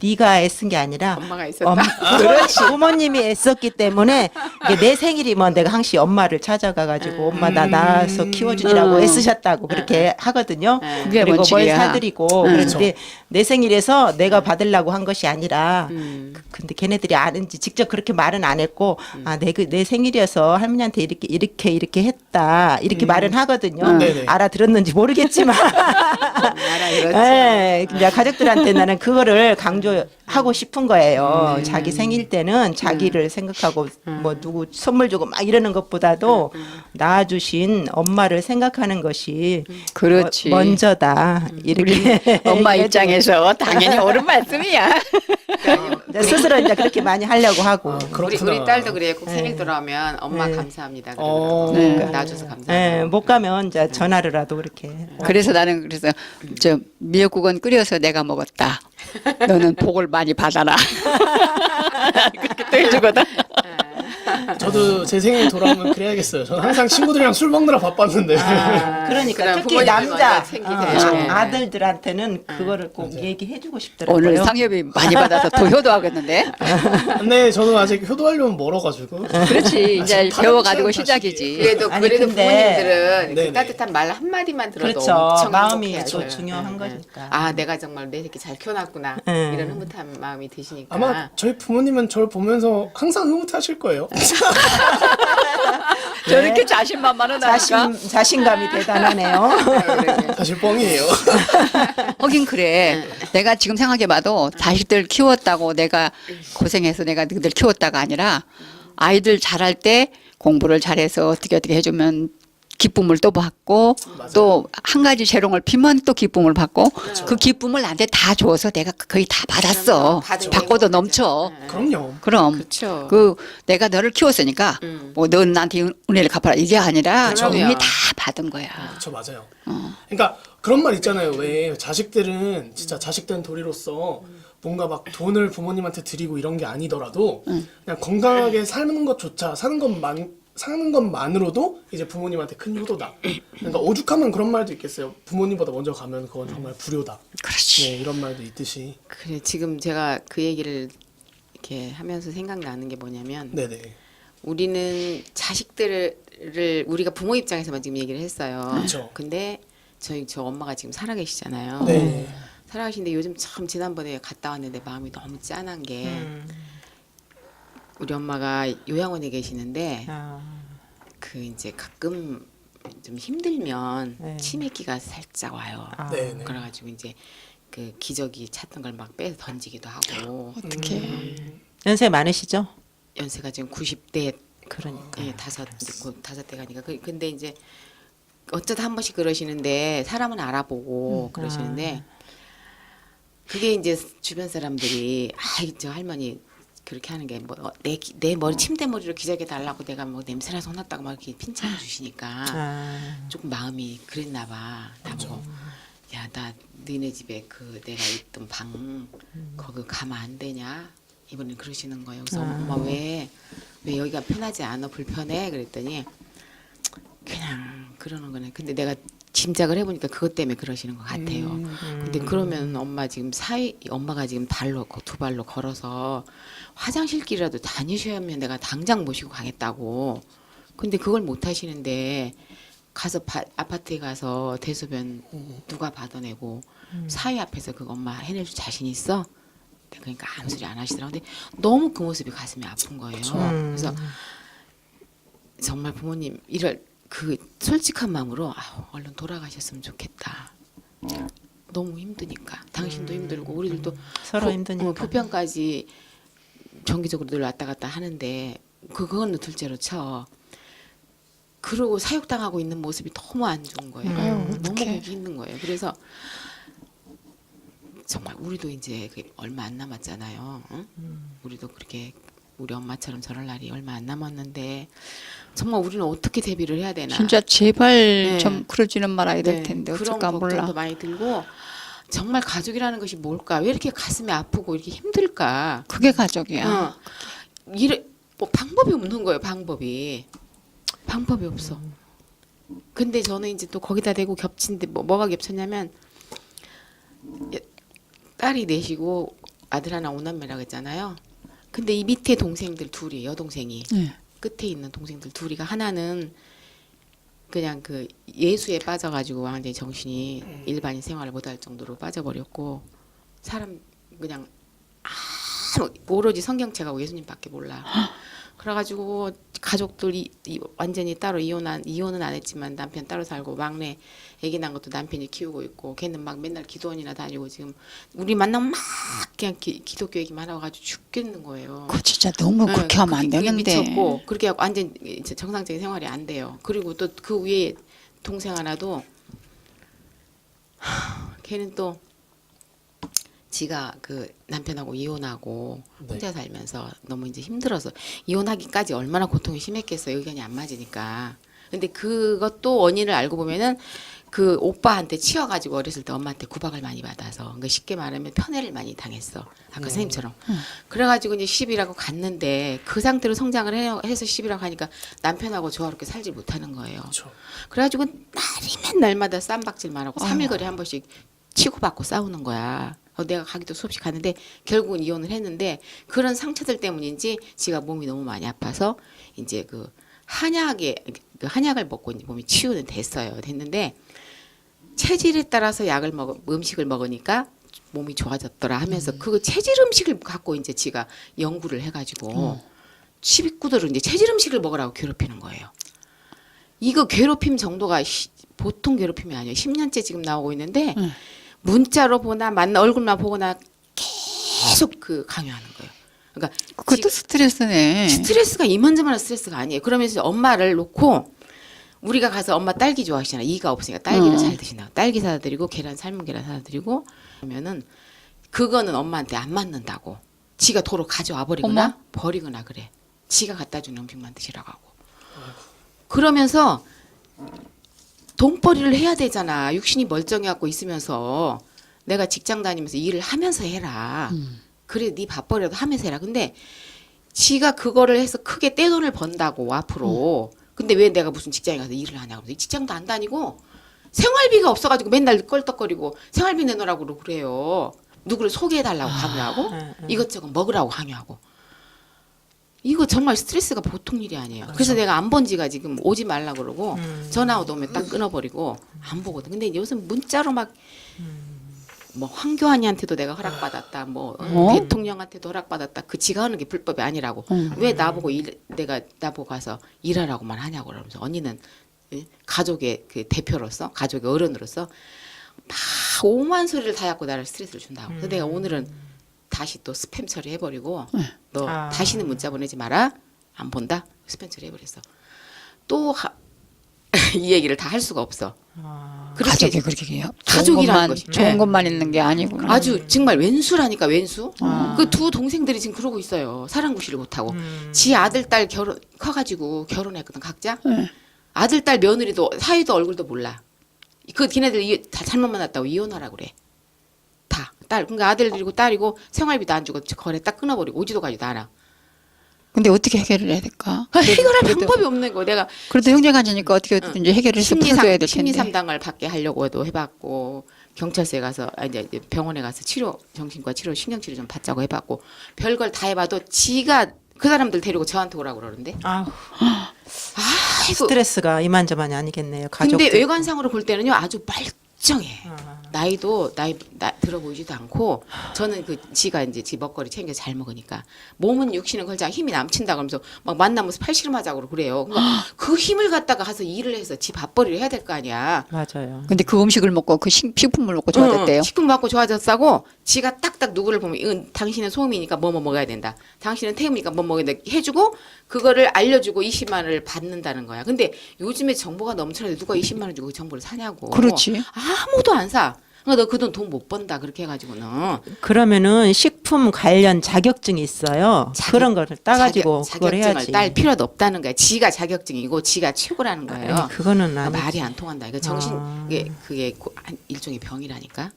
네가 애쓴 게 아니라 엄마가 있었다. 그렇지. 부모님이 애썼기 때문에 이게 내 생일이면 내가 항상 엄마를 찾아가가지고 엄마 나 낳아서 키워주느라고 애쓰셨다고 그렇게 하거든요. 그게 그리고 뭔 뭘 질이야. 사드리고 그런데 내 생일에서 내가 받으려고 한 것이 아니라 근데 걔네들이 아는지 직접 그렇게 말은 안 했고 내 생일이어서 할머니한테 이렇게 했다 이렇게 말은 하거든요. 네네. 알아들었는지 모르겠지만 알아들었죠. 네, 이제 가족들한테 나는 그거를 강조하고 싶은 거예요. 자기 생일 때는 자기를 생각하고 뭐 누구 선물 주고 막 이러는 것보다도 낳아주신 엄마를 생각하는 것이 그렇지. 먼저다. 이렇게 엄마 얘기해주고 입장에서 당연히 옳은 말씀이야. 이제 스스로 이제 그렇게 많이 하려고 하고. 그렇구나. 우리 딸도 그래. 꼭 생일 돌아오면 엄마 감사합니다. 어. 그러더라고. 네. 낳아줘서 감사합니다. 예, 못 가면 이제 전화로라도 그렇게. 그래서 나는 저 미역국은 끓여서 내가 먹었다. 너는 복을 많이 받아라. 그렇게 또 해주거든. 저도 제 생일 돌아오면 그래야겠어요. 저는 항상 친구들이랑 술 먹느라 바빴는데. 그러니까 그럼 특히 부모님이 남자 먼저 챙기세요. 네. 아들들한테는 그거를 꼭 얘기해주고 싶더라고요. 오늘 상엽이 많이 받아서 더 효도하겠는데. 근데 저는 아직 효도하려면 멀어가지고. 그렇지. 이제 다른 배워가지고 자식이. 시작이지. 그래도 아니, 그래도 근데- 부모님들은 네네. 그 따뜻한 말 한마디만 들어도 그렇죠. 엄청 마음이 행복해하죠. 또 중요한 네, 네. 거니까. 아, 내가 정말 내 새끼 잘 키워놨구나. 네. 이런 흐뭇한 마음이 드시니까. 아마 저희 부모님은 저를 보면서 항상 흐뭇하실 거예요. 저렇게 자신만만은 하니까. 자신감이 대단하네요. 사실 뻥이에요. 하긴 그래. 내가 지금 생각해봐도 자식들 키웠다고 내가 고생해서 내가 너희들 키웠다가 아니라 아이들 잘할 때 공부를 잘해서 어떻게 해주면 기쁨을 또 받고 또 한 가지 재롱을 피면 또 기쁨을 받고 그 기쁨을 나한테 다 줘서 내가 거의 다 받았어. 그럼요. 받은 게 받고도 행복하죠. 넘쳐. 네. 그럼요. 그럼 그렇죠. 그 내가 너를 키웠으니까 뭐 넌 나한테 은혜를 갚아라 이게 아니라 그럼요. 이미 다 받은 거야. 저 맞아요. 그러니까 그런 말 있잖아요. 왜 자식들은 진짜 자식된 도리로서 뭔가 막 돈을 부모님한테 드리고 이런 게 아니더라도 그냥 건강하게 사는 것조차 사는 것만으로도 이제 부모님한테 큰 효도다. 그러니까 오죽하면 그런 말도 있겠어요. 부모님보다 먼저 가면 그건 정말 불효다. 그렇지. 네, 이런 말도 있듯이. 그래, 지금 제가 그 얘기를 이렇게 하면서 생각나는 게 뭐냐면 네네. 우리는 자식들을 우리가 부모 입장에서만 지금 얘기를 했어요. 그렇죠. 근데 저 엄마가 지금 살아계시잖아요. 네. 살아계신데 요즘 참 지난번에 갔다 왔는데 마음이 너무 짠한 게 우리 엄마가 요양원에 계시는데 그 이제 가끔 좀 힘들면 네. 치매기가 살짝 와요. 네, 네. 그래가지고 이제 그 기저귀 찼던 걸 막 빼서 던지기도 하고 어떻게? 연세 많으시죠? 연세가 지금 90대 그러니까. 예, 다섯 대 가니까 근데 이제 어쩌다 한 번씩 그러시는데 사람은 알아보고 그러시는데 그게 이제 주변 사람들이 저 할머니 그렇게 하는 게 뭐 내 머리 침대 머리로 기저귀 달라고 내가 뭐 냄새나서 혼났다고 막 이렇게 핀잔을 주시니까 조금 마음이 그랬나 봐. 나보고 야 나 너네 집에 그 내가 있던 방 거기 가면 안 되냐? 이번엔 그러시는 거예요. 그래서 엄마 왜 여기가 편하지 않아? 불편해? 그랬더니 그냥 그러는 거네. 근데 내가 짐작을 해보니까 그것 때문에 그러시는 것 같아요. 근데 그러면 엄마가 지금 두 발로 걸어서 화장실 길이라도 다니셔야면 내가 당장 모시고 가겠다고. 근데 그걸 못 하시는데 가서 아파트에 가서 대소변 누가 받아내고 사위 앞에서 그거 엄마 해낼 자신 있어? 그러니까 아무 소리 안 하시더라고. 근데 너무 그 모습이 가슴이 아픈 거예요. 그래서 정말 부모님 이럴 그 솔직한 마음으로 얼른 돌아가셨으면 좋겠다. 너무 힘드니까 당신도 힘들고 우리들도 서로 힘드니까. 부평까지 정기적으로 늘 왔다 갔다 하는데 그건 둘째로 쳐. 그러고 사육당하고 있는 모습이 너무 안 좋은 거예요. 너무 보기 힘든 거예요. 그래서 정말 우리도 이제 얼마 안 남았잖아요. 응? 우리도 그렇게 우리 엄마처럼 저럴 날이 얼마 안 남았는데 정말 우리는 어떻게 대비를 해야 되나. 진짜 제발 네. 좀 그러지는 말아야 될 네, 텐데 그런 어쩔까 몰라. 걱정도 많이 들고 정말 가족이라는 것이 뭘까? 왜 이렇게 가슴이 아프고 이렇게 힘들까? 그게 가족이야. 뭐 방법이 없는 거예요. 방법이 없어. 근데 저는 이제 또 거기다 대고 겹친데 뭐가 겹쳤냐면 딸이 넷이고 아들 하나 오남매라고 했잖아요. 근데 이 밑에 동생들 둘이 여동생이 네. 끝에 있는 동생들 둘이가 하나는 그냥 그 예수에 빠져가지고 완전히 정신이 일반인 생활을 못할 정도로 빠져버렸고 사람 그냥 오로지 성경책하고 예수님밖에 몰라. 그래가지고 가족들이 완전히 따로 이혼은 안 했지만 남편 따로 살고 막내 아기 난 것도 남편이 키우고 있고 걔는 막 맨날 기도원이나 다니고 지금 우리 만나면 막 그냥 기독교 얘기만 하고 가지고 죽겠는 거예요. 그거 진짜 너무 네, 그렇게 하면 안 그게 되는데. 미쳤고 그렇게 하고 완전 이제 정상적인 생활이 안 돼요. 그리고 또 그 위에 동생 하나도 걔는 또 지가 그 남편하고 이혼하고 혼자 살면서 너무 이제 힘들어서 이혼하기까지 얼마나 고통이 심했겠어요. 의견이 안 맞으니까. 근데 그것도 원인을 알고 보면은 그 오빠한테 치여가지고 어렸을 때 엄마한테 구박을 많이 받아서 그러니까 쉽게 말하면 편애를 많이 당했어. 아까 선생님처럼. 그래가지고 이제 시집이라고 갔는데 그 상태로 성장을 해서 시집이라고 하니까 남편하고 조화롭게 살지 못하는 거예요. 그렇죠. 그래가지고 날이면 날마다 쌈박질만 하고 3일거리 한 번씩 치고받고 싸우는 거야. 내가 가기도 수없이 갔는데 결국은 이혼을 했는데 그런 상처들 때문인지 지가 몸이 너무 많이 아파서 이제 그 한약을 먹고 이제 몸이 치유는 됐는데 체질에 따라서 음식을 먹으니까 몸이 좋아졌더라 하면서 그 체질 음식을 갖고 이제 지가 연구를 해가지고 식구들을 이제 체질 음식을 먹으라고 괴롭히는 거예요. 이거 괴롭힘 정도가 보통 괴롭힘이 아니에요. 10년째 지금 나오고 있는데 문자로 보나 얼굴만 보거나 계속 그 강요하는 거예요. 그러니까 그것도 스트레스네. 스트레스가 이만저만한 스트레스가 아니에요. 그러면서 엄마를 놓고 우리가 가서 엄마 딸기 좋아하시잖아. 이가 없으니까 딸기를 잘 드신다고. 딸기 사다 드리고 삶은 계란 사다 드리고 그러면은 그거는 엄마한테 안 맞는다고. 지가 도로 가져와 버리거나 어머? 버리거나 그래. 지가 갖다 주는 음식만 드시라고 하고. 그러면서 돈벌이를 해야 되잖아. 육신이 멀쩡해갖고 있으면서 내가 직장 다니면서 일을 하면서 해라. 그래 네 밥벌이라도 하면서 해라. 근데 지가 그거를 해서 크게 떼돈을 번다고 앞으로. 근데 왜 내가 무슨 직장에 가서 일을 하냐고. 직장도 안 다니고 생활비가 없어가지고 맨날 껄떡거리고 생활비 내놓으라고 그래요. 누구를 소개해달라고 강요하고 이것저것 먹으라고 강요하고. 이거 정말 스트레스가 보통 일이 아니에요. 그래서 내가 안 본 지가 지금 오지 말라 그러고 전화 오면 딱 끊어버리고 안 보거든. 근데 요즘 문자로 막 뭐 황교안이한테도 내가 허락받았다. 뭐 대통령한테도 허락받았다. 그 지가 하는 게 불법이 아니라고. 왜 나보고 나보고 가서 일하라고만 하냐고 그러면서 언니는 가족의 그 대표로서 가족의 어른으로서 막 오만 소리를 다 갖고 나를 스트레스를 준다고. 그래서 내가 오늘은 다시 또 스팸 처리해버리고 너 다시는 문자 보내지 마라. 안 본다. 스팸 처리해버렸어. 또 이 얘기를 다 할 수가 없어. 그렇게 가족이 그렇게 해요. 가족이라는 것이. 좋은 네. 것만 있는 게 아니구나. 아주 정말 왼수라니까 왼수. 그 두 동생들이 지금 그러고 있어요. 사랑구실을 못하고. 지 아들 딸 커가지고 결혼했거든 각자. 네. 아들 딸 며느리도 사이도 얼굴도 몰라. 그 걔네들 다 잘못 만났다고 이혼하라 그래. 다 딸. 그러니까 아들들이고 딸이고 생활비도 안 주고 거래 딱 끊어버리고 오지도 가지도 않아. 근데 어떻게 해결을 해야 될까? 해결할 그래도- 방법이 없는 거. 내가 그래도 형제간이니까 어떻게든지 해결을 해서 풀어줘야 될 텐데. 심리 상담을 받게 하려고도 해봤고 경찰서에 가서 이제 병원에 가서 정신과 치료 신경치료 좀 받자고 해봤고 별걸 다 해봐도 지가 그 사람들 데리고 저한테 오라고 그러는데 스트레스가 이만저만이 아니겠네요. 가족. 근데 외관상으로 볼 때는요 아주 멀쩡해. 나이도 나이 들어 보이지도 않고 저는 그 지가 이제 지 먹거리 챙겨 잘 먹으니까 몸은 육신은 걸자 힘이 남친다 그러면서 막 만나면서 팔씨름하자고 그래요. 그러니까 그 힘을 갖다가 가서 일을 해서 지 밥벌이를 해야 될 거 아니야. 맞아요. 근데 그 음식을 먹고 그 식품을 먹고 좋아졌대요. 식품 받고 좋아졌다고 지가 딱딱 누구를 보면 이건 당신은 소음이니까 뭐 먹어야 된다. 당신은 태음이니까 뭐 먹어야 된다. 해주고 그거를 알려주고 20만 원을 받는다는 거야. 근데 요즘에 정보가 넘쳐나는데 누가 20만 원 주고 그 정보를 사냐고. 그렇지. 아무도 안 사. 그러니까 너 그 돈 못 번다 그렇게 해가지고는 그러면은 식품 관련 자격증이 있어요. 그런 거를 따가지고 그걸 자격증을 해야지. 딸 필요도 없다는 거야. 지가 자격증이고 지가 최고라는 거예요. 아니, 그거는 아, 아니지. 말이 안 통한다. 이거 정신 아. 그게 일종의 병이라니까.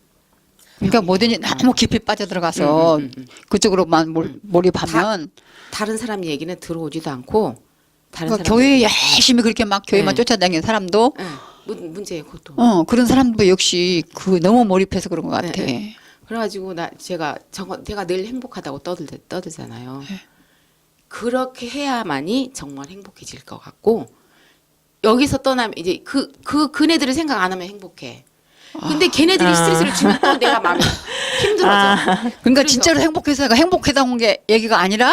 그러니까 뭐든지 너무 깊이 빠져들어가서 그쪽으로만 몰입하면 다른 사람 얘기는 들어오지도 않고 다른 그러니까 사람 교회 열심히 그렇게 막 교회만 네. 쫓아다니는 사람도 문제예요, 그것도. 그런 사람도 역시 그 너무 몰입해서 그런 것 같아. 네, 그래가지고 제가 늘 행복하다고 떠들잖아요. 그렇게 해야만이 정말 행복해질 것 같고 여기서 떠나면 이제 그네들을 생각 안 하면 행복해. 근데 걔네들이 스트레스를 주면 또 내가 마음이 힘들어져. 그러니까 그래서- 진짜로 행복해서가 행복하다는 게 얘기가 아니라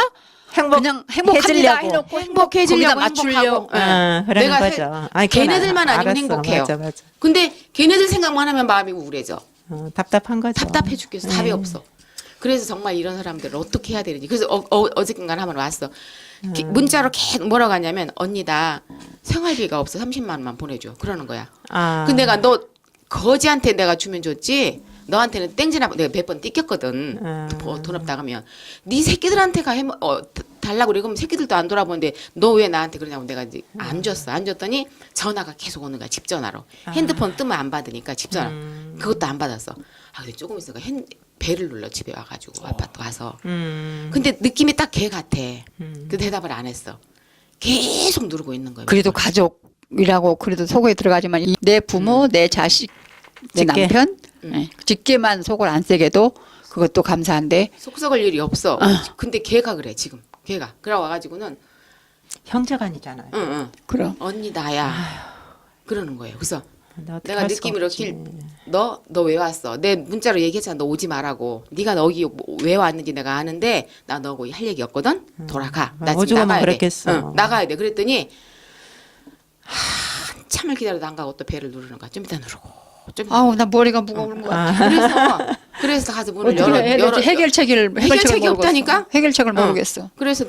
그냥 행복합니다 해주려고. 해놓고 행복해지려고 거기다 맞추려고. 행복하고. 예. 그런 내가 거죠. 아니, 그건 걔네들만 아니면 알았어. 행복해요. 맞아. 근데 걔네들 생각만 하면 마음이 우울해져. 답답한 거죠. 답답해 죽겠어. 답이 없어. 그래서 정말 이런 사람들을 어떻게 해야 되는지. 그래서 어저께인가 한번 왔어. 문자로 계속 뭐라고 하냐면 언니 나 생활비가 없어 30만 원만 보내줘. 그러는 거야. 아. 근데 내가 너 거지한테 내가 주면 좋지. 너한테는 땡지나 내가 몇 번 띠꼈거든. 돈 없다 하면 네 새끼들한테 달라고 그래. 그럼 새끼들도 안 돌아보는데 너 왜 나한테 그러냐고 내가 이제 안 줬어. 안 줬더니 전화가 계속 오는 거야. 집 전화로. 핸드폰 뜨면 안 받으니까 집 전화. 그것도 안 받았어. 아 근데 조금 있으니까 배를 눌러 집에 와가지고 아파트 와서. 근데 느낌이 딱 걔 같아. 그 대답을 안 했어. 계속 누르고 있는 거예요. 그래도 가족이라고 그래도 속에 들어가지만 내 부모, 내 자식, 내 직계. 남편 직계만 속을 안 세게도 그것도 감사한데 속 썩을 일이 없어. 근데 걔가 그래 지금. 걔가 그래 와가지고는 형제간이잖아요. 응. 그럼 언니 나야. 그러는 거예요. 그래서 근데 어떻게 내가 할 수 느낌으로 없지. 너 왜 왔어? 내 문자로 얘기했잖아. 너 오지 말라고. 네가 여기 왜 왔는지 내가 아는데 나 너 거기 할 얘기 없거든. 돌아가. 나 지금 오죽하면 나가야 돼. 그랬겠어. 응, 나가야 돼. 그랬더니 한참을 기다려도 안 가고 또 배를 누르는 거야. 좀 이따 누르고. 좀 이따 아우 나 머리가 무거운 것 같아. 그래서 가서 문을 어떻게 열어. 해야 되지? 해결책을 해결책이 모르겠어. 없다니까? 해결책을 모르겠어. 그래서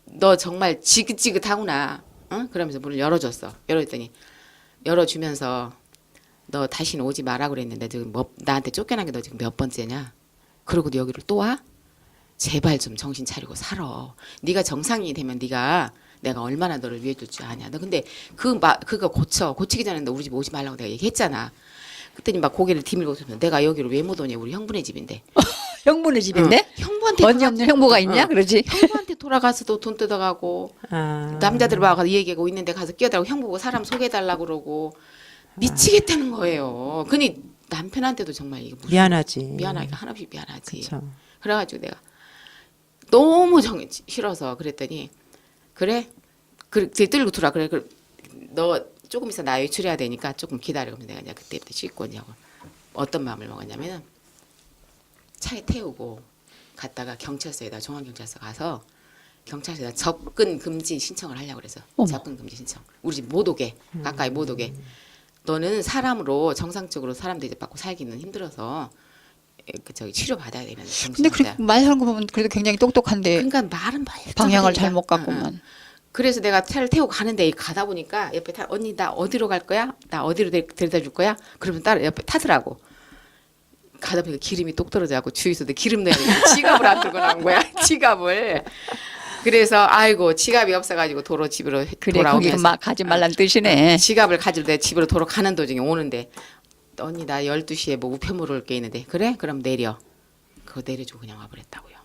너 정말 지긋지긋하구나. 응? 그러면서 문을 열어줬어. 열어줬더니 열어주면서 너 다시는 오지 마라 그랬는데 지금 나한테 쫓겨난 게 너 지금 몇 번째냐? 그러고도 여기를 또 와? 제발 좀 정신 차리고 살아. 네가 정상이 되면 내가 얼마나 너를 위해 줄 줄 아냐. 너 근데 그거 고치기 전에 너 우리 집 오지 말라고 내가 얘기했잖아. 그랬더니 막 고개를 디밀고 있으면 내가 여기로 왜 못 오냐. 우리 형부네 집인데. 형부네 집인데 형부한테 언니 없는 형부가 있냐? 그러지. 형부한테 돌아가서도 돈 뜯어가고 남자들 와서 이 얘기하고 있는데 가서 끼어들고 형 보고 사람 소개해달라고 그러고 미치겠다는 거예요. 근데 남편한테도 정말 이거 무슨 미안하지. 미안하게 한없이 미안하지. 그쵸. 그래가지고 내가 너무 싫어서 그랬더니 그래 들고 들어와 그래 너 조금 있어 나 외출해야 되니까 조금 기다려. 그러면 내가 이제 그때부터 씻고 오냐고 어떤 마음을 먹었냐면은 차에 태우고 갔다가 경찰서에다 중앙경찰서 가서 경찰서에다 접근 금지 신청을 하려고 그래서 접근 금지 신청 우리 집 못 오게 가까이 못 오게 너는 사람으로 정상적으로 사람들 이제 받고 살기는 힘들어서 치료 받아야 되는 근데 정신이다. 말하는 거 보면 그래도 굉장히 똑똑한데 그러니까 말은 멀쩡하니까. 방향을 잘못 응, 응. 갔구만. 그래서 내가 차를 태우고 가는데 가다 보니까 옆에 언니 나 어디로 갈 거야? 나 어디로 데려다 줄 거야? 그러면 따로 옆에 타더라고. 가다 보니까 기름이 똑 떨어져갖고 주유소에 기름 넣어야 되는데 지갑을 안 들고 나온 거야. 지갑을. 그래서 아이고 지갑이 없어가지고 도로 집으로 그래 거기 돌아오면서 막 가지 말란 뜻이네. 지갑을 가지고 내 집으로 도로 가는 도중에 오는데 언니 나 12시에 뭐 우편물 올 게 있는데 그래? 그럼 내려. 그거 내려주고 그냥 와버렸다고요.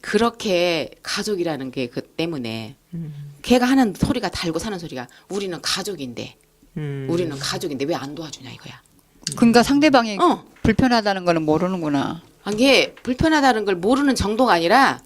그렇게 가족이라는 게 그 때문에 걔가 하는 소리가 달고 사는 소리가 우리는 가족인데 우리는 가족인데 왜 안 도와주냐 이거야. 그러니까 상대방이 어. 불편하다는 거는 모르는구나. 이게 불편하다는 걸 모르는 정도가 아니라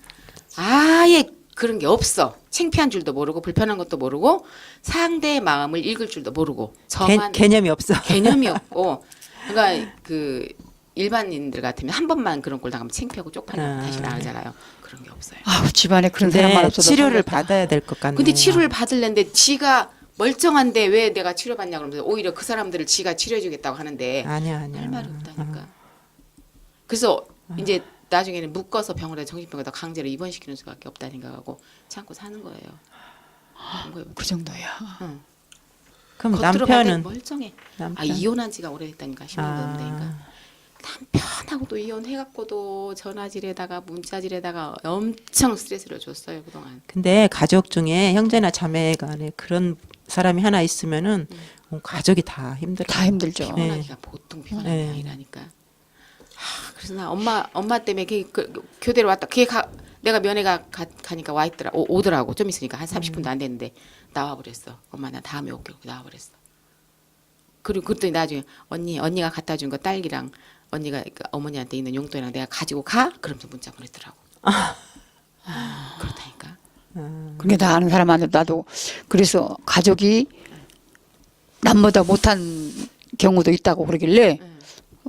아예 그런 게 없어. 창피한 줄도 모르고 불편한 것도 모르고 상대의 마음을 읽을 줄도 모르고 저만 개념이 없어. 개념이 없고 그러니까 그 일반인들 같으면 한 번만 그런 꼴 당하면 창피하고 쪽팔리고 다시 안 하잖아요. 그런 게 없어요. 아우 집안에 그런 사람만 근데 없어도 치료를 살겠다. 받아야 될 것 같네요. 근데 치료를 받을랜데 지가 멀쩡한데 왜 내가 치료받냐 그러면서 오히려 그 사람들을 지가 치료해주겠다고 하는데 아니야. 할 말이 없다니까. 그래서 이제 나중에는 묶어서 병원에 정신병원에다 강제로 입원시키는 수밖에 없다 생각하고 참고 사는 거예요. 그런 거예요. 그 정도야. 응. 그럼 겉으로 남편은 봤을 땐 멀쩡해. 남편? 아 이혼한 지가 오래됐다니까 10년 됐는데. 그러니까 아, 남편하고도 이혼해갖고도 전화질에다가 문자질에다가 엄청 스트레스를 줬어요 그동안. 근데 가족 중에 형제나 자매 간에 그런 사람이 하나 있으면은 가족이 다 힘들어요. 다 힘들죠. 피곤하기가 보통 피곤한 게 네. 아니라니까. 그래서 나 엄마 때문에 교대로 왔다. 내가 면회가 가니까 와 있더라. 오더라고. 좀 있으니까 한 30분도 안 됐는데 나와 버렸어. 엄마 나 다음에 올게. 나와 버렸어. 그리고 그랬더니 나중에 언니가 갖다 준 거 딸기랑 언니가 그 어머니한테 있는 용돈이랑 내가 가지고 가? 그러면서 문자 보냈더라고. 그렇다니까. 그게 다 아는 사람한테 나도 그래서 가족이 남보다 못한 경우도 있다고 그러길래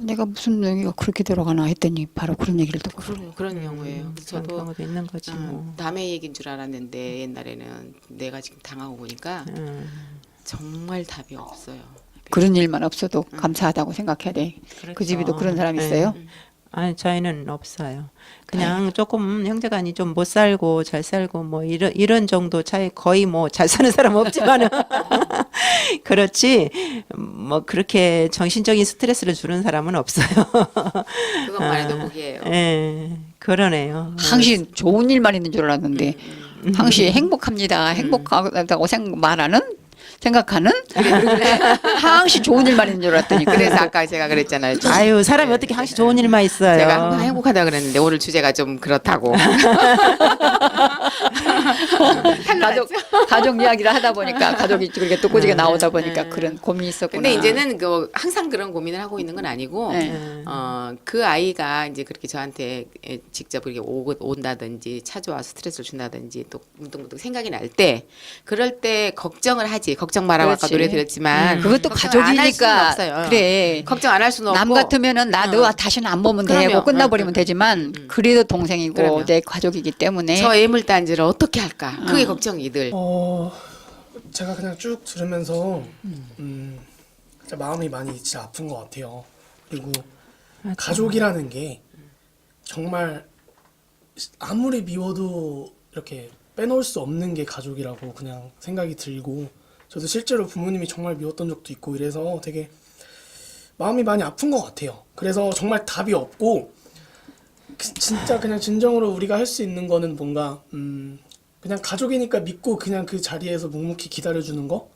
내가 무슨 얘기가 그렇게 들어가나 했더니 바로 그런 얘기를 듣고 그런 경우예요. 그래서 그런 저도 경우도 있는 거지 뭐. 남의 얘기인 줄 알았는데 옛날에는 내가 지금 당하고 보니까 정말 답이 없어요. 그런 일만 없어도 감사하다고 생각해야 돼. 그 그렇죠. 집에도 그런 사람이 네. 있어요? 아니 저희는 없어요. 그냥 조금 형제간이 좀 못 살고 잘 살고 뭐 이런 정도 차이 거의 뭐 잘 사는 사람 없지만은 그렇지 뭐 그렇게 정신적인 스트레스를 주는 사람은 없어요. 그것만 해도 복이에요. 예, 그러네요. 항시 좋은 일만 있는 줄 알았는데 항시 행복합니다. 행복하다고 생각하는 항시 좋은 일만 있는 줄 알았더니 그래서 아까 제가 그랬잖아요. 아유 사람이 어떻게 항시 좋은 일만 있어요. 제가 항상 행복하다 그랬는데 오늘 주제가 좀 그렇다고. 가족 이야기를 하다 보니까 가족이 그렇게 또 꼬지게 나오다 보니까 그런 고민이 있었구나. 근데 이제는 항상 그런 고민을 하고 있는 건 아니고 네. 그 아이가 이제 그렇게 저한테 직접 이렇게 온다든지 찾아와서 스트레스를 준다든지 또 문득문득 생각이 날 때 그럴 때 걱정을 하지. 걱정 말라고 아까 그렇지. 노래 들었지만 그것도 걱정 안할 수는 가족이니까 없어요. 그래. 걱정 안 할 수는 없고 남 같으면은 너 다시는 안 보면 그럼요. 되고 끝나버리면 되지만 그래도 동생이고 그럼요. 내 가족이기 때문에 저 애물단지를 어떻게 할까? 그게 걱정이 늘. 제가 그냥 쭉 들으면서 진짜 마음이 많이 진짜 아픈 것 같아요. 그리고 가족이라는 게 정말 아무리 미워도 이렇게 빼놓을 수 없는 게 가족이라고 그냥 생각이 들고 저도 실제로 부모님이 정말 미웠던 적도 있고 이래서 되게 마음이 많이 아픈 것 같아요. 그래서 정말 답이 없고 진짜 그냥 진정으로 우리가 할 수 있는 거는 뭔가 그냥 가족이니까 믿고 그냥 그 자리에서 묵묵히 기다려주는 거.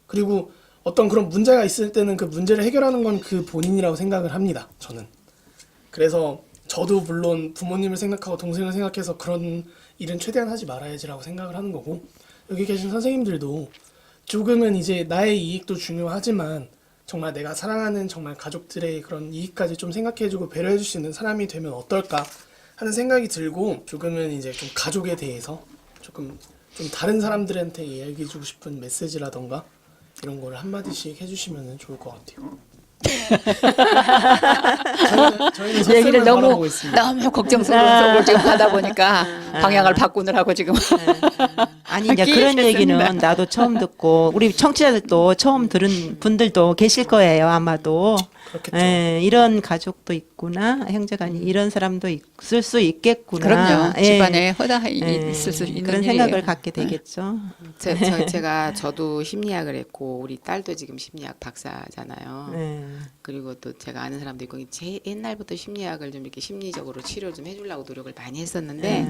그리고 어떤 그런 문제가 있을 때는 그 문제를 해결하는 건 그 본인이라고 생각을 합니다. 저는. 그래서 저도 물론 부모님을 생각하고 동생을 생각해서 그런 일은 최대한 하지 말아야지라고 생각을 하는 거고 여기 계신 선생님들도 조금은 이제 나의 이익도 중요하지만 정말 내가 사랑하는 정말 가족들의 그런 이익까지 좀 생각해주고 배려해줄 수 있는 사람이 되면 어떨까 하는 생각이 들고 조금은 이제 좀 가족에 대해서 조금 좀 다른 사람들한테 이야기해주고 싶은 메시지라던가 이런 거를 한마디씩 해주시면 좋을 것 같아요. 저희는 얘기를 설득을 너무 바라보고 있습니다. 너무 걱정스러운 지금 하다 보니까 방향을 바꾸느라고 지금 아니 이제 그런 얘기는 나도 처음 듣고 우리 청취자들도 처음 들은 분들도 계실 거예요 아마도. 그렇겠죠. 예, 이런 가족도 있구나 형제간이 이런 사람도 있을 수 있겠구나. 그럼요. 예. 집안에 허다 예, 있을 수 있는 그런 일이에요. 생각을 갖게 되겠죠. 저도 심리학을 했고 우리 딸도 지금 심리학 박사잖아요. 예. 그리고 또 제가 아는 사람도 있고 제 옛날부터 심리학을 좀 이렇게 심리적으로 치료 좀 해주려고 노력을 많이 했었는데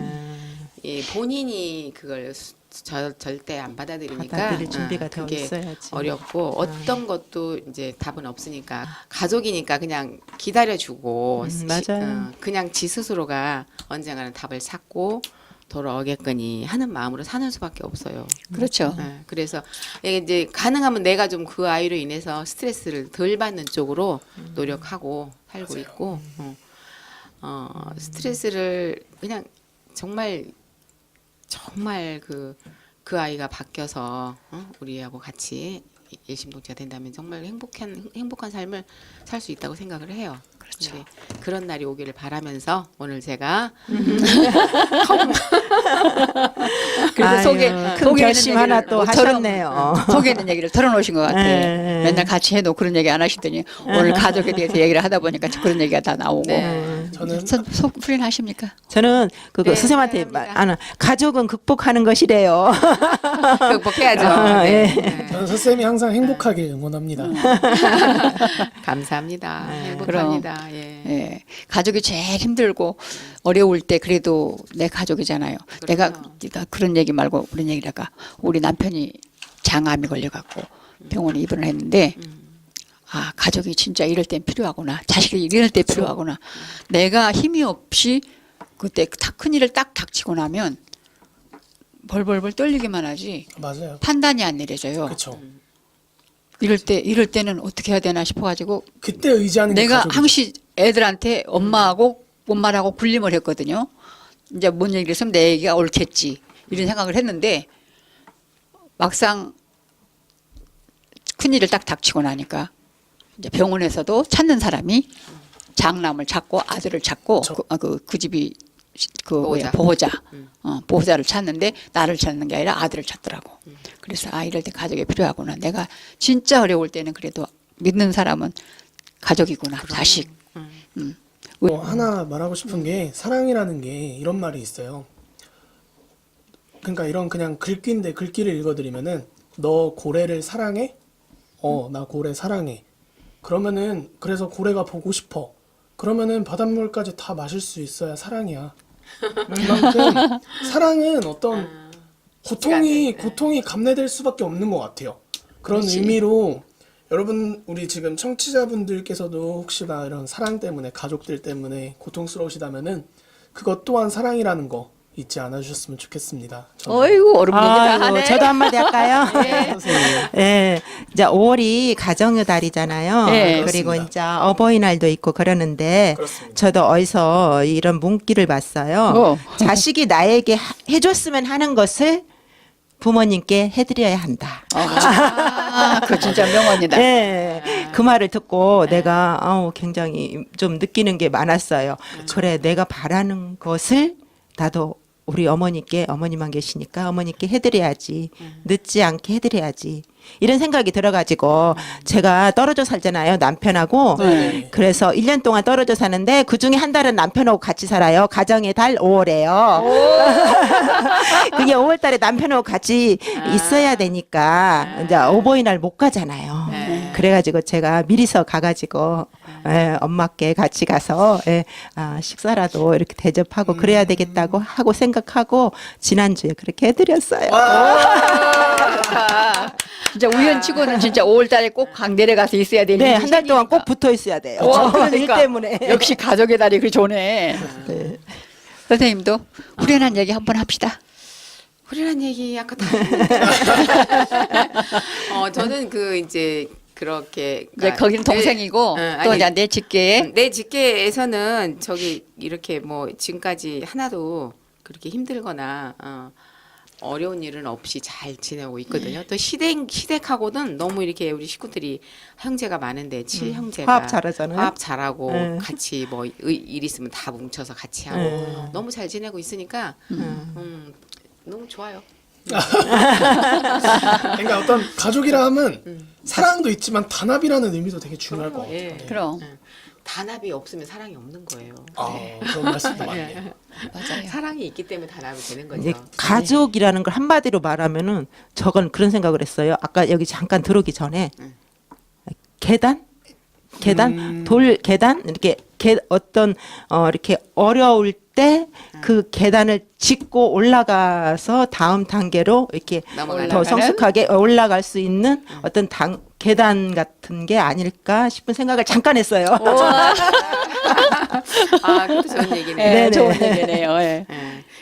본인이 그걸 절대 안 받아들이니까 받아들일 준비가 되어 그게 있어야지. 어렵고 어떤 것도 이제 답은 없으니까 가족이니까 그냥 기다려주고 맞아요. 그냥 지 스스로가 언젠가는 답을 찾고 돌아오겠거니 하는 마음으로 사는 수밖에 없어요. 그렇죠. 그래서 이제 가능하면 내가 좀 그 아이로 인해서 스트레스를 덜 받는 쪽으로 노력하고 살고 있고 스트레스를 그냥 정말 그 아이가 바뀌어서 우리하고 같이 일심동체가 된다면 정말 행복한 삶을 살 수 있다고 생각을 해요. 그렇죠. 그런 날이 오기를 바라면서 오늘 제가 그래도 큰 결심 하나 또 하셨네요. 속에 있는 얘기를 털어놓으신 것 같아. 맨날 같이 해도 그런 얘기 안 하시더니 오늘 가족에 대해서 얘기를 하다 보니까 그런 얘기가 다 나오고. 네. 저는 속 후련하십니까? 저는 네, 선생님한테 사랑합니다. 가족은 극복하는 것이래요. 극복해야죠. 아, 네. 예. 네. 저는 선생님이 항상 행복하길 응원합니다. 감사합니다. 네. 행복합니다. 예. 예, 가족이 제일 힘들고 어려울 때 그래도 내 가족이잖아요. 내가 그런 얘기 말고 그런 얘기다가 우리 남편이 장암이 걸려갖고 병원에 입원을 했는데 아 가족이 진짜 이럴 땐 필요하구나. 자식이 이럴 때 필요하구나. 내가 힘이 없이 그때 다 큰일을 딱 닥치고 나면 벌벌벌 떨리기만 하지 맞아요. 판단이 안 내려져요. 그렇죠. 이럴 때는 어떻게 해야 되나 싶어가지고 그때 의지하는 게 내가 가족이죠. 항시 애들한테 엄마하고 엄마라고 불림을 했거든요. 이제 뭔 얘기를 했으면 내 얘기가 옳겠지 이런 생각을 했는데 막상 큰일을 딱 닥치고 나니까 이제 병원에서도 찾는 사람이 장남을 찾고 아들을 찾고 그 집이 보호자. 보호자 보호자를 찾는데 나를 찾는 게 아니라 아들을 찾더라고. 그래서 아 이럴 때 가족이 필요하구나. 내가 진짜 어려울 때는 그래도 믿는 사람은 가족이구나. 자식. 하나 말하고 싶은 게 사랑이라는 게 이런 말이 있어요. 그러니까 이런 그냥 글귀인데 글귀를 읽어드리면은 너 고래를 사랑해? 나 고래 사랑해. 그러면은 그래서 고래가 보고 싶어. 그러면은 바닷물까지 다 마실 수 있어야 사랑이야. 그만큼 사랑은 어떤 고통이 감내될 수밖에 없는 것 같아요. 그런 그렇지. 의미로 여러분 우리 지금 청취자분들께서도 혹시나 이런 사랑 때문에 가족들 때문에 고통스러우시다면은 그것 또한 사랑이라는 거 잊지 않아 주셨으면 좋겠습니다. 저는. 어이구 얼음 얘기 다 아이고, 하네. 저도 한마디 할까요? 선생님. 예, 이제 5월이 가정의 달이잖아요. 네, 그리고 그렇습니다. 이제 어버이날도 있고 그러는데 그렇습니다. 저도 어디서 이런 문구를 봤어요. 자식이 나에게 해줬으면 하는 것을 부모님께 해드려야 한다. 그거 진짜 명언이다. 네, 그 말을 듣고 내가 굉장히 좀 느끼는 게 많았어요. 그래, 내가 바라는 것을 나도 우리 어머님만 계시니까 어머니께 해드려야지. 늦지 않게 해드려야지. 이런 생각이 들어가지고 제가 떨어져 살잖아요. 남편하고. 네. 그래서 1년 동안 떨어져 사는데 그중에 한 달은 남편하고 같이 살아요. 가정의 달 5월에요. 그게 5월 달에 남편하고 같이 있어야 되니까 이제 어버이날 못 가잖아요. 그래가지고 제가 미리서 가가지고 엄마께 같이 가서 식사라도 이렇게 대접하고 그래야 되겠다고 하고 생각하고 지난주에 그렇게 해드렸어요. 진짜 우연치고는 진짜 5월달에 꼭 강대래 가서 있어야 되는. 네, 한 달 동안 꼭 붙어 있어야 돼요. 일 때문에. 역시 가족의 달이 그 좋네. 네. 선생님도 후련한 얘기 한번 합시다. 후련한 얘기 아까 다 저는 이제 그렇게 이제 거기는 동생이고 또 이제 내 직계에 내 직계에서는 이렇게 뭐 지금까지 하나도 그렇게 힘들거나 어려운 일은 없이 잘 지내고 있거든요. 또 시댁하고는 너무 이렇게 우리 식구들이 형제가 많은데 7형제가 화합 잘하잖아요. 화합 잘하고 네. 같이 뭐 일 있으면 다 뭉쳐서 같이 하고 너무 잘 지내고 있으니까 너무 좋아요. 그러니까 어떤 가족이라 하면 사랑도 있지만 단합이라는 의미도 되게 중요할 것 같아요. 예. 네. 그럼 단합이 없으면 사랑이 없는 거예요. 그런 말씀도 많네요. 맞아요. 사랑이 있기 때문에 단합이 되는 거죠. 이제 가족이라는 걸 한마디로 말하면은 저건 그런 생각을 했어요. 아까 여기 잠깐 들어오기 전에 계단, 돌 계단 이렇게 이렇게 어려울 때 그 계단을 짚고 올라가서 다음 단계로 이렇게 넘어가는 더 성숙하게 올라갈 수 있는 어떤 계단 같은 게 아닐까 싶은 생각을 잠깐 했어요. 그것도 좋은 얘기네요. 네, 네네. 좋은 얘기네요. 예.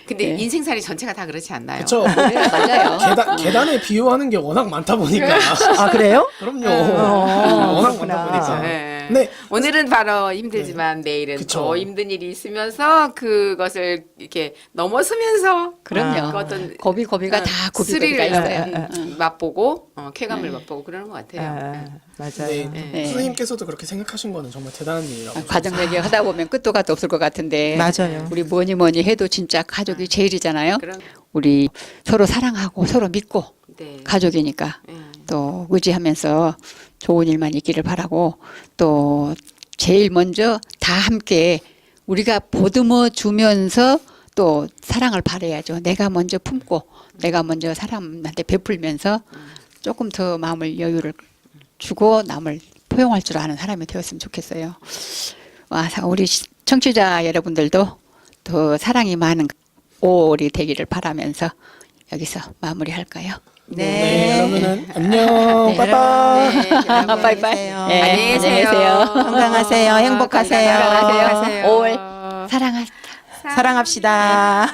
근데 네. 인생살이 전체가 다 그렇지 않나요? 그렇죠. 맞아요. 계단에 비유하는 게 워낙 많다 보니까. 아 그래요? 그럼요. 워낙 많다 보니까. 네. 네. 오늘은 바로 힘들지만 내일은 그쵸. 더 힘든 일이 있으면서 그것을 이렇게 넘어서면서 그럼요. 그 어떤 고비가 다 고비가 있어요. 맛보고 쾌감을 맛보고 그러는 것 같아요. 맞아요. 네. 네. 선생님께서도 그렇게 생각하시는 거는 정말 대단한 일이라고. 가정 얘기 하다 보면 끝도 gat도 없을 것 같은데 맞아요. 우리 뭐니 해도 진짜 가족이 제일이잖아요. 그런 우리 서로 사랑하고 서로 믿고 네. 가족이니까 또 의지하면서 좋은 일만 있기를 바라고 또 제일 먼저 다 함께 우리가 보듬어 주면서 또 사랑을 바라야죠. 내가 먼저 품고 내가 먼저 사람한테 베풀면서 조금 더 마음을 여유를 주고 남을 포용할 줄 아는 사람이 되었으면 좋겠어요. 와, 우리 청취자 여러분들도 더 사랑이 많은 5월이 되기를 바라면서 여기서 마무리할까요? 네, 여러분은 안녕. 네, 빠이빠이. 여러분, 빠이빠이. 계세요. 네, 안녕히 계세요. 건강하세요. 행복하세요. 건강하세요. 행복하세요. 5월 사랑하다. 사랑합시다.